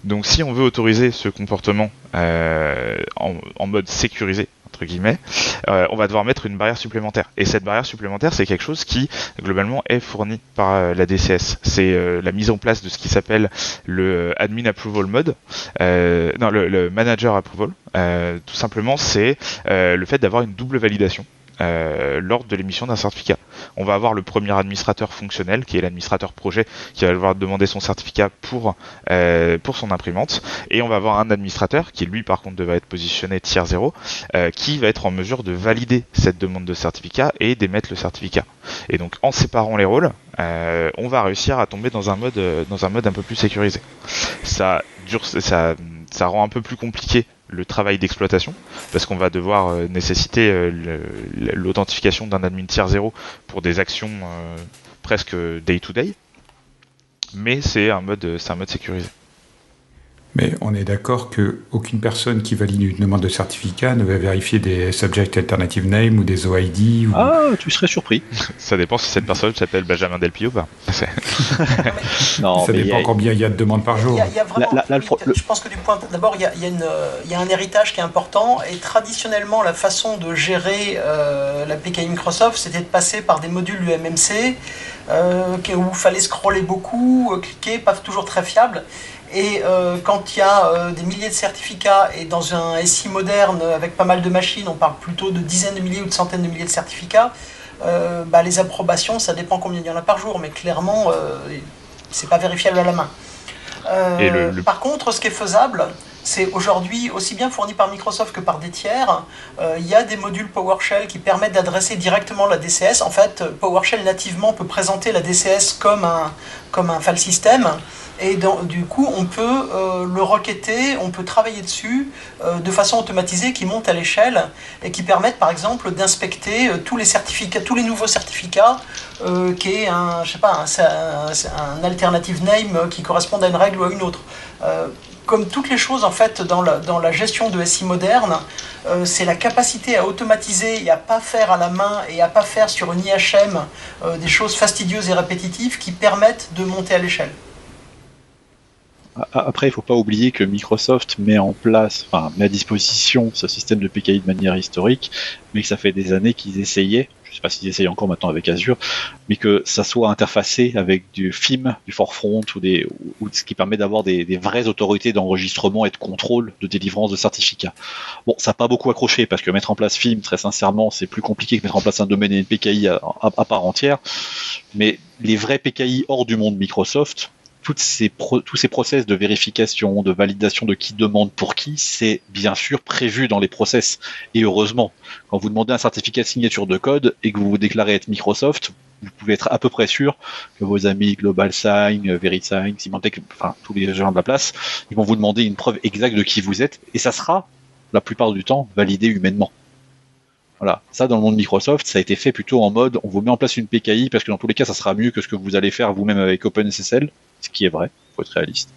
Donc si on veut autoriser ce comportement en mode sécurisé, entre guillemets, on va devoir mettre une barrière supplémentaire. Et cette barrière supplémentaire, c'est quelque chose qui, globalement, est fourni par la DCS. C'est la mise en place de ce qui s'appelle le Admin Approval Mode, le Manager Approval. Tout simplement, c'est le fait d'avoir une double validation lors de l'émission d'un certificat. On va avoir le premier administrateur fonctionnel, qui est l'administrateur projet, qui va devoir demander son certificat pour son imprimante, et on va avoir un administrateur, qui lui par contre devrait être positionné tier 0, qui va être en mesure de valider cette demande de certificat et d'émettre le certificat. Et donc en séparant les rôles, on va réussir à tomber dans un mode un peu plus sécurisé. Ça rend un peu plus compliqué le travail d'exploitation, parce qu'on va devoir nécessiter l'authentification d'un admin tier 0 pour des actions presque day to day, mais c'est un mode sécurisé. Mais on est d'accord qu'aucune personne qui valide une demande de certificat ne va vérifier des Subject Alternative Name ou des OID ou... Ah, tu serais surpris. Ça dépend si cette personne s'appelle Benjamin Delpy ou pas. Non, ça dépend combien il y a de demandes par jour. Il y a vraiment, je pense que du point... D'abord, il y a un héritage qui est important, et traditionnellement, la façon de gérer la PKI Microsoft, c'était de passer par des modules UMMC, où il fallait scroller beaucoup, cliquer, pas toujours très fiable. Et quand il y a des milliers de certificats, et dans un SI moderne avec pas mal de machines, on parle plutôt de dizaines de milliers ou de centaines de milliers de certificats, les approbations, ça dépend combien il y en a par jour, mais clairement, c'est pas vérifiable à la main. Par contre, ce qui est faisable, c'est aujourd'hui aussi bien fourni par Microsoft que par des tiers. Il y a des modules PowerShell qui permettent d'adresser directement la DCS. En fait, PowerShell nativement peut présenter la DCS comme un file system. Et du coup, on peut le requêter, on peut travailler dessus de façon automatisée qui monte à l'échelle et qui permettent par exemple d'inspecter tous les nouveaux certificats qui est un alternative name qui correspondent à une règle ou à une autre. Comme toutes les choses en fait dans la gestion de SI moderne, c'est la capacité à automatiser et à pas faire à la main et à pas faire sur une IHM des choses fastidieuses et répétitives qui permettent de monter à l'échelle. Après, il ne faut pas oublier que Microsoft met à disposition ce système de PKI de manière historique, mais que ça fait des années qu'ils essayaient je sais pas s'ils essayent encore maintenant avec Azure, mais que ça soit interfacé avec du FIM, du Forefront ou ce qui permet d'avoir des vraies autorités d'enregistrement et de contrôle de délivrance de certificats. Bon, ça n'a pas beaucoup accroché parce que mettre en place FIM, très sincèrement, c'est plus compliqué que mettre en place un domaine et une PKI à part entière. Mais les vrais PKI hors du monde Microsoft, tous ces process de vérification, de validation de qui demande pour qui, c'est bien sûr prévu dans les process. Et heureusement, quand vous demandez un certificat de signature de code et que vous vous déclarez être Microsoft, vous pouvez être à peu près sûr que vos amis GlobalSign, VeriSign, Symantec, enfin tous les gens de la place, ils vont vous demander une preuve exacte de qui vous êtes et ça sera, la plupart du temps, validé humainement. Voilà, ça dans le monde Microsoft, ça a été fait plutôt en mode on vous met en place une PKI parce que dans tous les cas ça sera mieux que ce que vous allez faire vous-même avec OpenSSL, ce qui est vrai, faut être réaliste.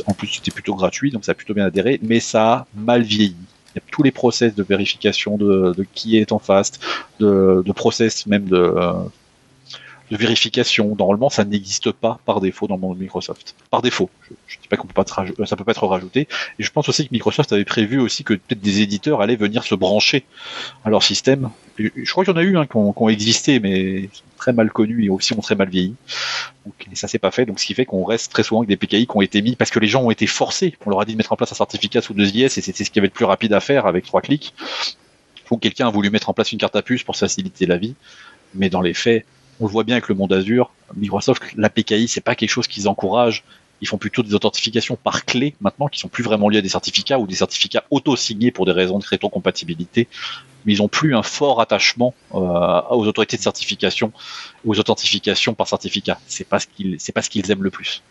En plus c'était plutôt gratuit, donc ça a plutôt bien adhéré, mais ça a mal vieilli. Il y a tous les process de vérification de qui est en face, de process même de vérification. Normalement, ça n'existe pas par défaut dans le monde de Microsoft. Par défaut. Je dis pas qu'on peut pas ça peut pas être rajouté. Et je pense aussi que Microsoft avait prévu aussi que peut-être des éditeurs allaient venir se brancher à leur système. Et je crois qu'il y en a eu qui ont existé, mais sont très mal connus et aussi ont très mal vieilli. Donc, et ça s'est pas fait. Donc, ce qui fait qu'on reste très souvent avec des PKI qui ont été mis parce que les gens ont été forcés. On leur a dit de mettre en place un certificat sous 2IS et c'était ce qui avait le plus rapide à faire avec 3 clics. Ou quelqu'un a voulu mettre en place une carte à puce pour faciliter la vie. Mais dans les faits, on le voit bien avec le monde Azure, Microsoft, la PKI, c'est pas quelque chose qu'ils encouragent. Ils font plutôt des authentifications par clé maintenant, qui sont plus vraiment liées à des certificats ou des certificats auto-signés pour des raisons de rétrocompatibilité. Mais ils ont plus un fort attachement aux autorités de certification, aux authentifications par certificat. C'est pas ce qu'ils aiment le plus.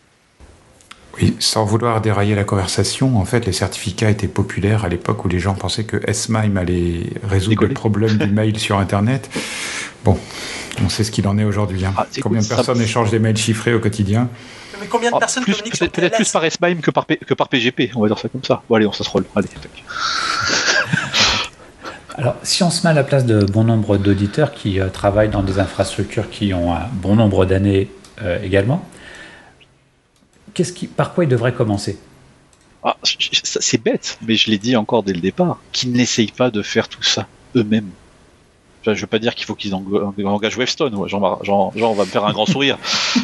Oui, sans vouloir dérailler la conversation, en fait, les certificats étaient populaires à l'époque où les gens pensaient que S-MIME allait résoudre le problème du mail sur Internet. Bon, on sait ce qu'il en est aujourd'hui. Hein. Combien de personnes échangent des mails chiffrés au quotidien ? Mais combien de personnes communiquent sur peut-être plus par S-MIME que par PGP, on va dire ça comme ça. Bon, allez, on se roll. Allez, Alors, si on se met à la place de bon nombre d'auditeurs qui travaillent dans des infrastructures qui ont un bon nombre d'années également, par quoi ils devraient commencer ? C'est bête, mais je l'ai dit encore dès le départ, qu'ils n'essayent pas de faire tout ça eux-mêmes. Enfin, je veux pas dire qu'il faut qu'ils engagent Wavestone. Ouais, genre, on va me faire un grand sourire.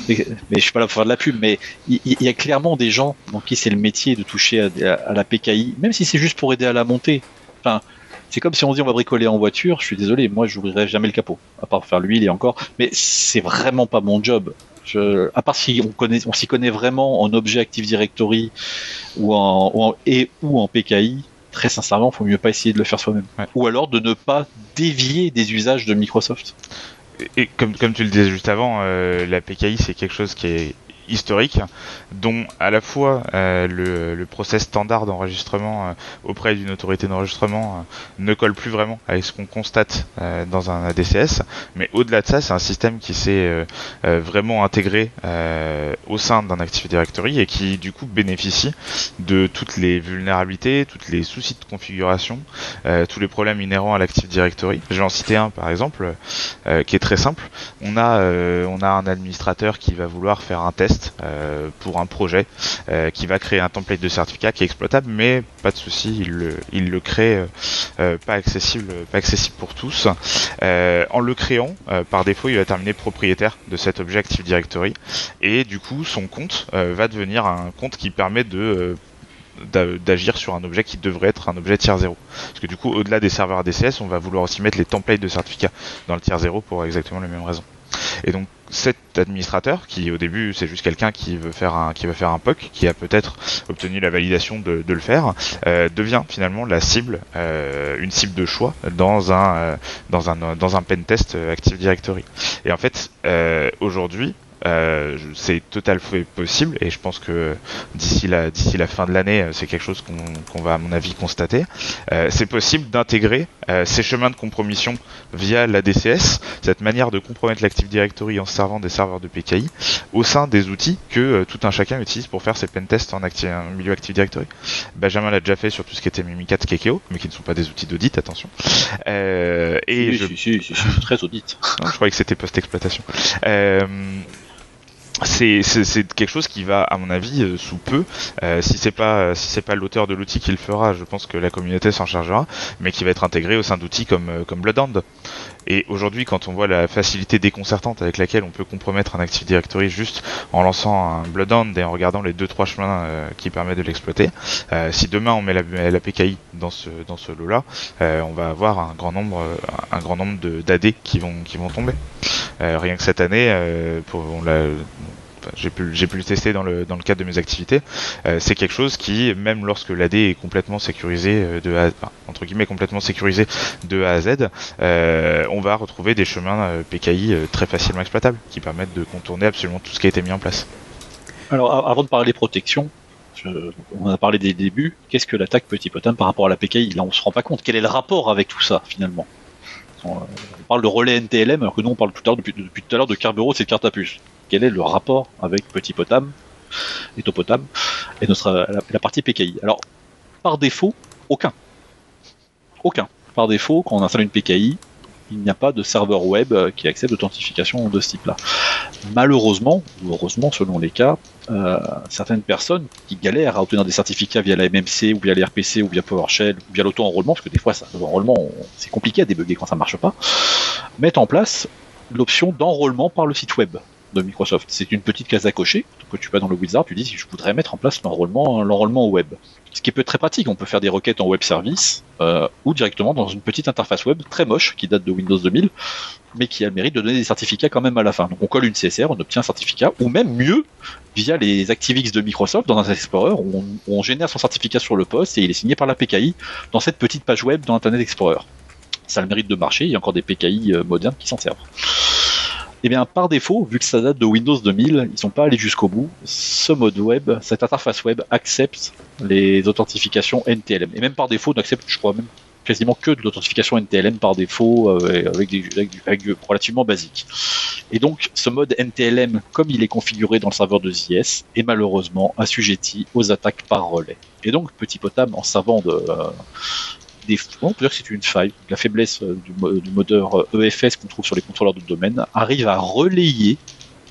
mais je suis pas là pour faire de la pub. Mais il y a clairement des gens pour qui c'est le métier de toucher à la PKI, même si c'est juste pour aider à la montée. Enfin, c'est comme si on dit on va bricoler en voiture. Je suis désolé, moi j'ouvrirai jamais le capot, à part faire l'huile et encore. Mais c'est vraiment pas mon job. À part si on s'y connaît vraiment en objet Active Directory ou en PKI. Très sincèrement, il faut mieux pas essayer de le faire soi-même. Ouais. Ou alors de ne pas dévier des usages de Microsoft. Et comme tu le disais juste avant, la PKI c'est quelque chose qui est historique, dont à la fois le process standard d'enregistrement auprès d'une autorité d'enregistrement ne colle plus vraiment avec ce qu'on constate dans un ADCS, mais au-delà de ça, c'est un système qui s'est vraiment intégré au sein d'un Active Directory et qui du coup bénéficie de toutes les vulnérabilités, tous les soucis de configuration, tous les problèmes inhérents à l'Active Directory. Je vais en citer un par exemple, qui est très simple. On a un administrateur qui va vouloir faire un test pour un projet qui va créer un template de certificat qui est exploitable, mais pas de souci, il le crée pas accessible pour tous. En le créant, par défaut, il va terminer propriétaire de cet objet Active Directory et du coup son compte va devenir un compte qui permet d'agir sur un objet qui devrait être un objet tier 0. Parce que du coup, au-delà des serveurs ADCS, on va vouloir aussi mettre les templates de certificats dans le tier 0 pour exactement les mêmes raisons. Et donc cet administrateur, qui au début c'est juste quelqu'un qui va faire un POC, qui a peut-être obtenu la validation de le faire, devient finalement la cible, une cible de choix dans un pentest Active Directory. Et en fait, aujourd'hui, c'est totalement possible et je pense que d'ici la fin de l'année c'est quelque chose qu'on va à mon avis constater. C'est possible d'intégrer ces chemins de compromission via la DCS, cette manière de compromettre l'Active Directory en servant des serveurs de PKI au sein des outils que tout un chacun utilise pour faire ses pentests en milieu Active Directory. Benjamin l'a déjà fait sur tout ce qui était Mimikatz, Kekeo, mais qui ne sont pas des outils d'audit, attention. Si, très audit. Non, je croyais que c'était post-exploitation. c'est quelque chose qui va, à mon avis, sous peu, si c'est pas l'auteur de l'outil qui le fera, je pense que la communauté s'en chargera, mais qui va être intégré au sein d'outils comme Bloodhound. Et aujourd'hui, quand on voit la facilité déconcertante avec laquelle on peut compromettre un Active Directory juste en lançant un Bloodhound et en regardant les 2-3 chemins qui permettent de l'exploiter, si demain on met la PKI dans ce lot-là, on va avoir un grand nombre d'AD qui vont tomber. Rien que cette année, j'ai pu le tester dans le cadre de mes activités. C'est quelque chose qui, même lorsque l'AD est complètement sécurisé entre guillemets complètement sécurisé de A à Z, on va retrouver des chemins PKI très facilement exploitables qui permettent de contourner absolument tout ce qui a été mis en place. Alors avant de parler protection, on a parlé des débuts. Qu'est-ce que l'attaque Petit Potam par rapport à la PKI? Là, on se rend pas compte. Quel est le rapport avec tout ça finalement? On parle de relais NTLM alors que nous on parle depuis tout à l'heure de Kerberos et de carte à puce. Quel est le rapport avec Petit Potam et Topotam et la partie PKI? Alors, par défaut, aucun. Par défaut, quand on installe une PKI, il n'y a pas de serveur web qui accepte l'authentification de ce type-là. Malheureusement, ou heureusement selon les cas, certaines personnes qui galèrent à obtenir des certificats via la MMC ou via les RPC ou via PowerShell ou via l'auto-enrôlement, parce que des fois l'auto-enrôlement c'est compliqué à débugger quand ça marche pas, mettent en place l'option d'enrôlement par le site web de Microsoft. C'est une petite case à cocher que tu vas dans le wizard, tu dis si je voudrais mettre en place l'enrôlement au web. Ce qui peut être très pratique, on peut faire des requêtes en web service ou directement dans une petite interface web très moche qui date de Windows 2000 mais qui a le mérite de donner des certificats quand même à la fin. Donc on colle une CSR, on obtient un certificat, ou même mieux via les ActiveX de Microsoft dans Internet Explorer où on génère son certificat sur le poste et il est signé par la PKI dans cette petite page web dans Internet Explorer. Ça a le mérite de marcher, il y a encore des PKI modernes qui s'en servent. Et bien par défaut, vu que ça date de Windows 2000, ils sont pas allés jusqu'au bout. Ce mode web, cette interface web accepte les authentifications NTLM. Et même par défaut, n'accepte, je crois même quasiment que de l'authentification NTLM par défaut, avec du relativement basique. Et donc ce mode NTLM, comme il est configuré dans le serveur de ZIS, est malheureusement assujetti aux attaques par relais. Et donc Petit Potam, en servant on peut dire que c'est une faille. La faiblesse du modeur EFS qu'on trouve sur les contrôleurs de domaine arrive à relayer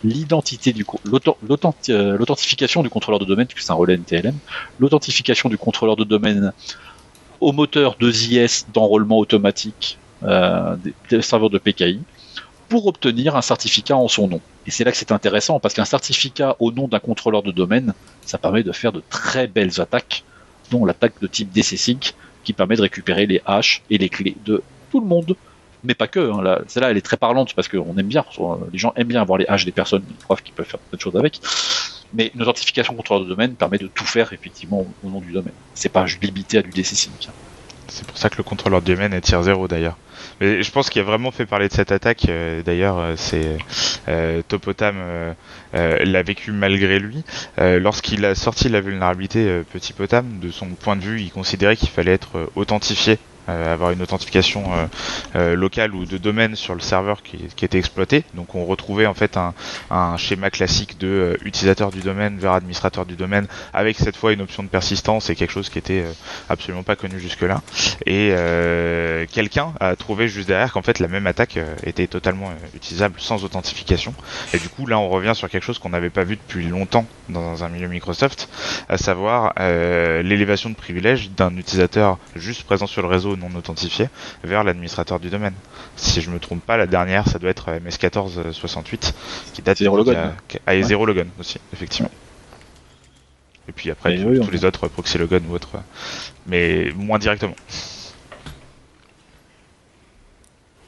l'authentification du contrôleur de domaine, puisque c'est un relais NTLM, l'authentification du contrôleur de domaine au moteur de ZIS d'enrôlement automatique des serveurs de PKI pour obtenir un certificat en son nom. Et c'est là que c'est intéressant, parce qu'un certificat au nom d'un contrôleur de domaine, ça permet de faire de très belles attaques, dont l'attaque de type DC-Sync, qui permet de récupérer les haches et les clés de tout le monde. Mais pas que, hein. Celle-là elle est très parlante parce qu'on aime bien, les gens aiment bien avoir les haches des personnes, ils croient qu'ils peuvent faire plein de choses avec. Mais une authentification contrôleur de domaine permet de tout faire effectivement au nom du domaine. C'est pas limité à du DC-Sync. C'est pour ça que le contrôleur de domaine est tier 0 d'ailleurs. Mais je pense qu'il a vraiment fait parler de cette attaque, d'ailleurs, c'est Topotam l'a vécu malgré lui. Lorsqu'il a sorti la vulnérabilité Petit Potam, de son point de vue, il considérait qu'il fallait être authentifié, avoir une authentification locale ou de domaine sur le serveur qui était exploité. Donc on retrouvait en fait un schéma classique de utilisateur du domaine vers administrateur du domaine, avec cette fois une option de persistance et quelque chose qui était absolument pas connu jusque-là. Et quelqu'un a trouvé juste derrière qu'en fait la même attaque était totalement utilisable sans authentification. Et du coup là on revient sur quelque chose qu'on n'avait pas vu depuis longtemps dans un milieu Microsoft, à savoir l'élévation de privilèges d'un utilisateur juste présent sur le réseau non authentifié vers l'administrateur du domaine. Si je me trompe pas, la dernière ça doit être MS1468 qui date Zero Logon. Zero Logon aussi, effectivement. Et puis après tous les autres Proxy Logon ou autres, mais moins directement.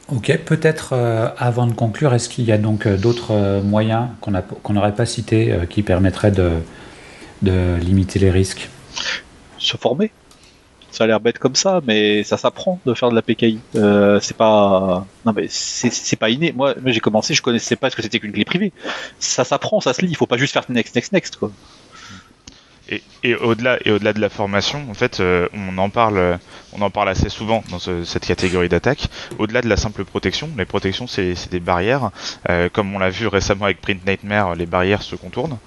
Ok, peut-être avant de conclure, est-ce qu'il y a donc d'autres moyens qu'on n'aurait pas cités qui permettraient de limiter les risques? Se former. Ça a l'air bête comme ça, mais ça s'apprend de faire de la PKI. C'est pas inné. Moi j'ai commencé, je connaissais pas ce que c'était qu'une clé privée. Ça s'apprend, ça se lit. Il faut pas juste faire next quoi. Et au-delà de la formation, en fait, on en parle assez souvent dans cette catégorie d'attaque. Au-delà de la simple protection, les protections c'est des barrières. Comme on l'a vu récemment avec Print Nightmare, les barrières se contournent.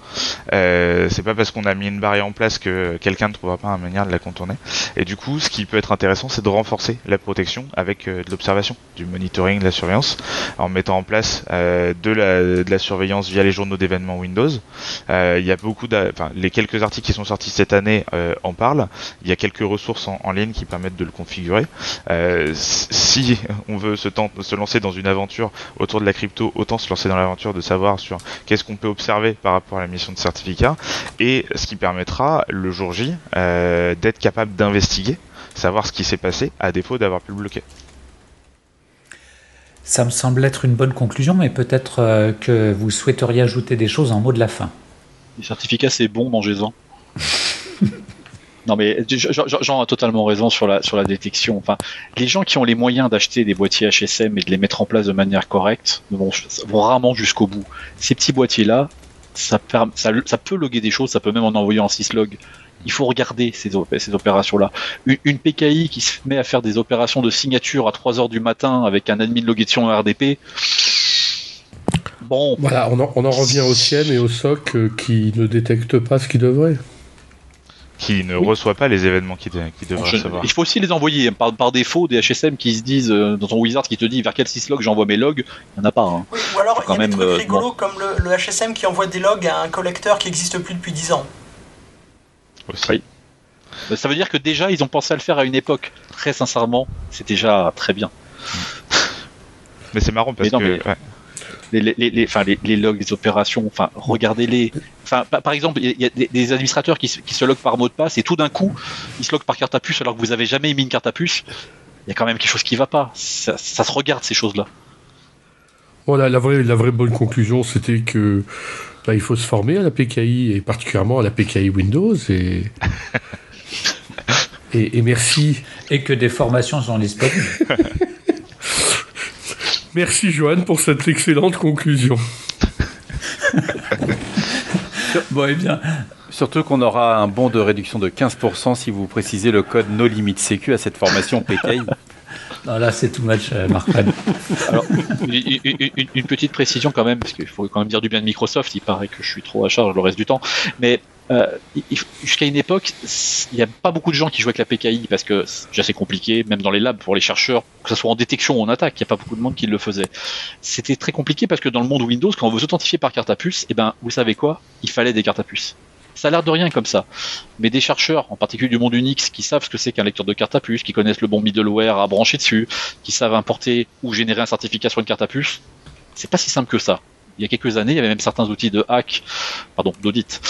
C'est pas parce qu'on a mis une barrière en place que quelqu'un ne trouvera pas une manière de la contourner. Et du coup, ce qui peut être intéressant, c'est de renforcer la protection avec de l'observation, du monitoring, de la surveillance, en mettant en place de la surveillance via les journaux d'événements Windows. Il y a les quelques articles qui sont sortis cette année en parlent. Il y a quelques ressources en ligne qui permettent de le configurer. Si on veut se lancer dans une aventure autour de la crypto, autant se lancer dans l'aventure de savoir sur qu'est-ce qu'on peut observer par rapport à la mission de certificat, et ce qui permettra le jour J d'être capable d'investiguer, savoir ce qui s'est passé, à défaut d'avoir pu le bloquer. Ça me semble être une bonne conclusion, mais peut-être que vous souhaiteriez ajouter des choses en mot de la fin. Les certificats, c'est bon, mangez-en. Non, mais Jean a totalement raison sur la détection. Enfin, les gens qui ont les moyens d'acheter des boîtiers HSM et de les mettre en place de manière correcte vont rarement jusqu'au bout. Ces petits boîtiers-là, ça peut loguer des choses, ça peut même en envoyer en syslog. Il faut regarder ces opérations-là. Une PKI qui se met à faire des opérations de signature à 3h du matin avec un admin logué dessus en RDP. Bon. Voilà, on en revient au SIEM et au SOC qui ne détectent pas ce qu'ils devraient. Qui ne reçoit pas les événements qu'il devrait recevoir. Il faut aussi les envoyer par défaut, des HSM qui se disent dans ton wizard qui te dit vers quel syslog j'envoie mes logs, il n'y en a pas. Hein. Oui, ou alors il y a des trucs rigolos comme le HSM qui envoie des logs à un collecteur qui n'existe plus depuis 10 ans. Aussi. Oui. Ça veut dire que déjà ils ont pensé à le faire à une époque. Très sincèrement, c'est déjà très bien. Mais c'est marrant parce que... Ouais. Les logs des opérations, enfin, regardez-les. Enfin, par exemple, il y a des administrateurs qui se loguent par mot de passe et tout d'un coup, ils se loguent par carte à puce alors que vous avez jamais émis une carte à puce. Il y a quand même quelque chose qui va pas. Ça se regarde, ces choses-là. Bon, la vraie bonne conclusion, c'était que il faut se former à la PKI et particulièrement à la PKI Windows et merci. Et que des formations sont disponibles. Merci Johan pour cette excellente conclusion. Bon, eh bien. Surtout qu'on aura un bon de réduction de 15% si vous précisez le code NoLimitSecu à cette formation PKI. Non, là, c'est too much, Marc-Fred. Alors, une petite précision quand même, parce qu'il faut quand même dire du bien de Microsoft, il paraît que je suis trop à charge le reste du temps, mais jusqu'à une époque, il n'y a pas beaucoup de gens qui jouaient avec la PKI, parce que c'est assez compliqué, même dans les labs pour les chercheurs, que ce soit en détection ou en attaque, il n'y a pas beaucoup de monde qui le faisait. C'était très compliqué parce que dans le monde Windows, quand on veut s'authentifier par carte à puce, vous savez quoi ? Il fallait des cartes à puce. Ça a l'air de rien comme ça, mais des chercheurs, en particulier du monde Unix, qui savent ce que c'est qu'un lecteur de carte à puce, qui connaissent le bon middleware à brancher dessus, qui savent importer ou générer un certificat sur une carte à puce, c'est pas si simple que ça. Il y a quelques années, il y avait même certains outils d'audit,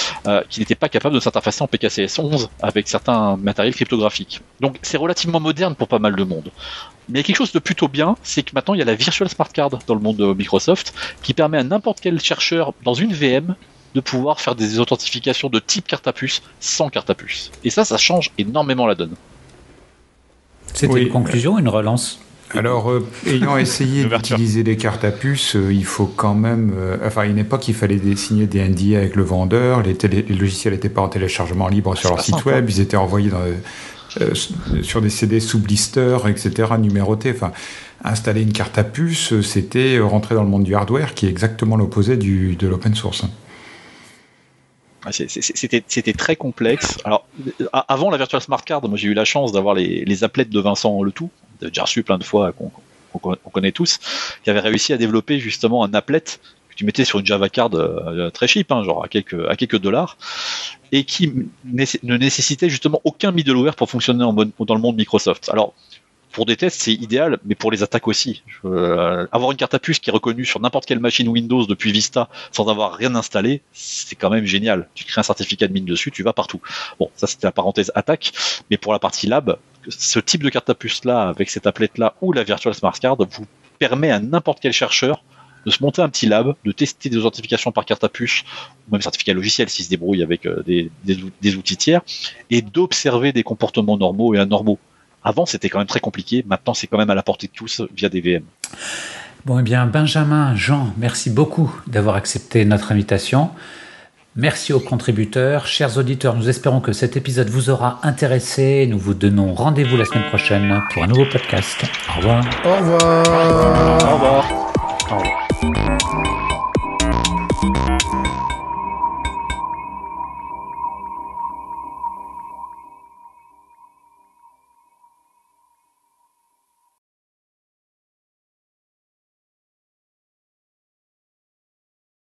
qui n'étaient pas capables de s'interfacer en PKCS 11 avec certains matériels cryptographiques. Donc c'est relativement moderne pour pas mal de monde. Mais il y a quelque chose de plutôt bien, c'est que maintenant il y a la Virtual Smart Card dans le monde de Microsoft, qui permet à n'importe quel chercheur dans une VM de pouvoir faire des authentifications de type carte à puce sans carte à puce. Et ça change énormément la donne. C'était une conclusion, une relance? Alors, ayant essayé d'utiliser des cartes à puce, il faut quand même... à une époque, il fallait signer des NDA avec le vendeur, les logiciels n'étaient pas en téléchargement libre sur leur site web, ils étaient envoyés sur des CD sous blister, etc., numérotés. Enfin, installer une carte à puce, c'était rentrer dans le monde du hardware, qui est exactement l'opposé de l'open source. C'était très complexe. Alors, avant la Virtual Smart Card, moi j'ai eu la chance d'avoir les applets de Vincent Letout, j'ai déjà reçu plein de fois, qu'on connaît tous, qui avait réussi à développer justement un applet que tu mettais sur une Java Card très cheap, genre à quelques dollars, et qui ne nécessitait justement aucun middleware pour fonctionner dans le monde Microsoft. Alors, pour des tests, c'est idéal, mais pour les attaques aussi. Avoir une carte à puce qui est reconnue sur n'importe quelle machine Windows depuis Vista sans avoir rien installé, c'est quand même génial. Tu crées un certificat de mine dessus, tu vas partout. Bon, ça c'était la parenthèse attaque, mais pour la partie lab, ce type de carte à puce là, avec cette applet là ou la Virtual Smart Card, vous permet à n'importe quel chercheur de se monter un petit lab, de tester des authentifications par carte à puce, ou même certificat logiciel s'il se débrouille avec des outils tiers, et d'observer des comportements normaux et anormaux. Avant, c'était quand même très compliqué. Maintenant, c'est quand même à la portée de tous via des VM. Bon, eh bien, Benjamin, Jean, merci beaucoup d'avoir accepté notre invitation. Merci aux contributeurs. Chers auditeurs, nous espérons que cet épisode vous aura intéressé. Nous vous donnons rendez-vous la semaine prochaine pour un nouveau podcast. Au revoir. Au revoir. Au revoir. Au revoir.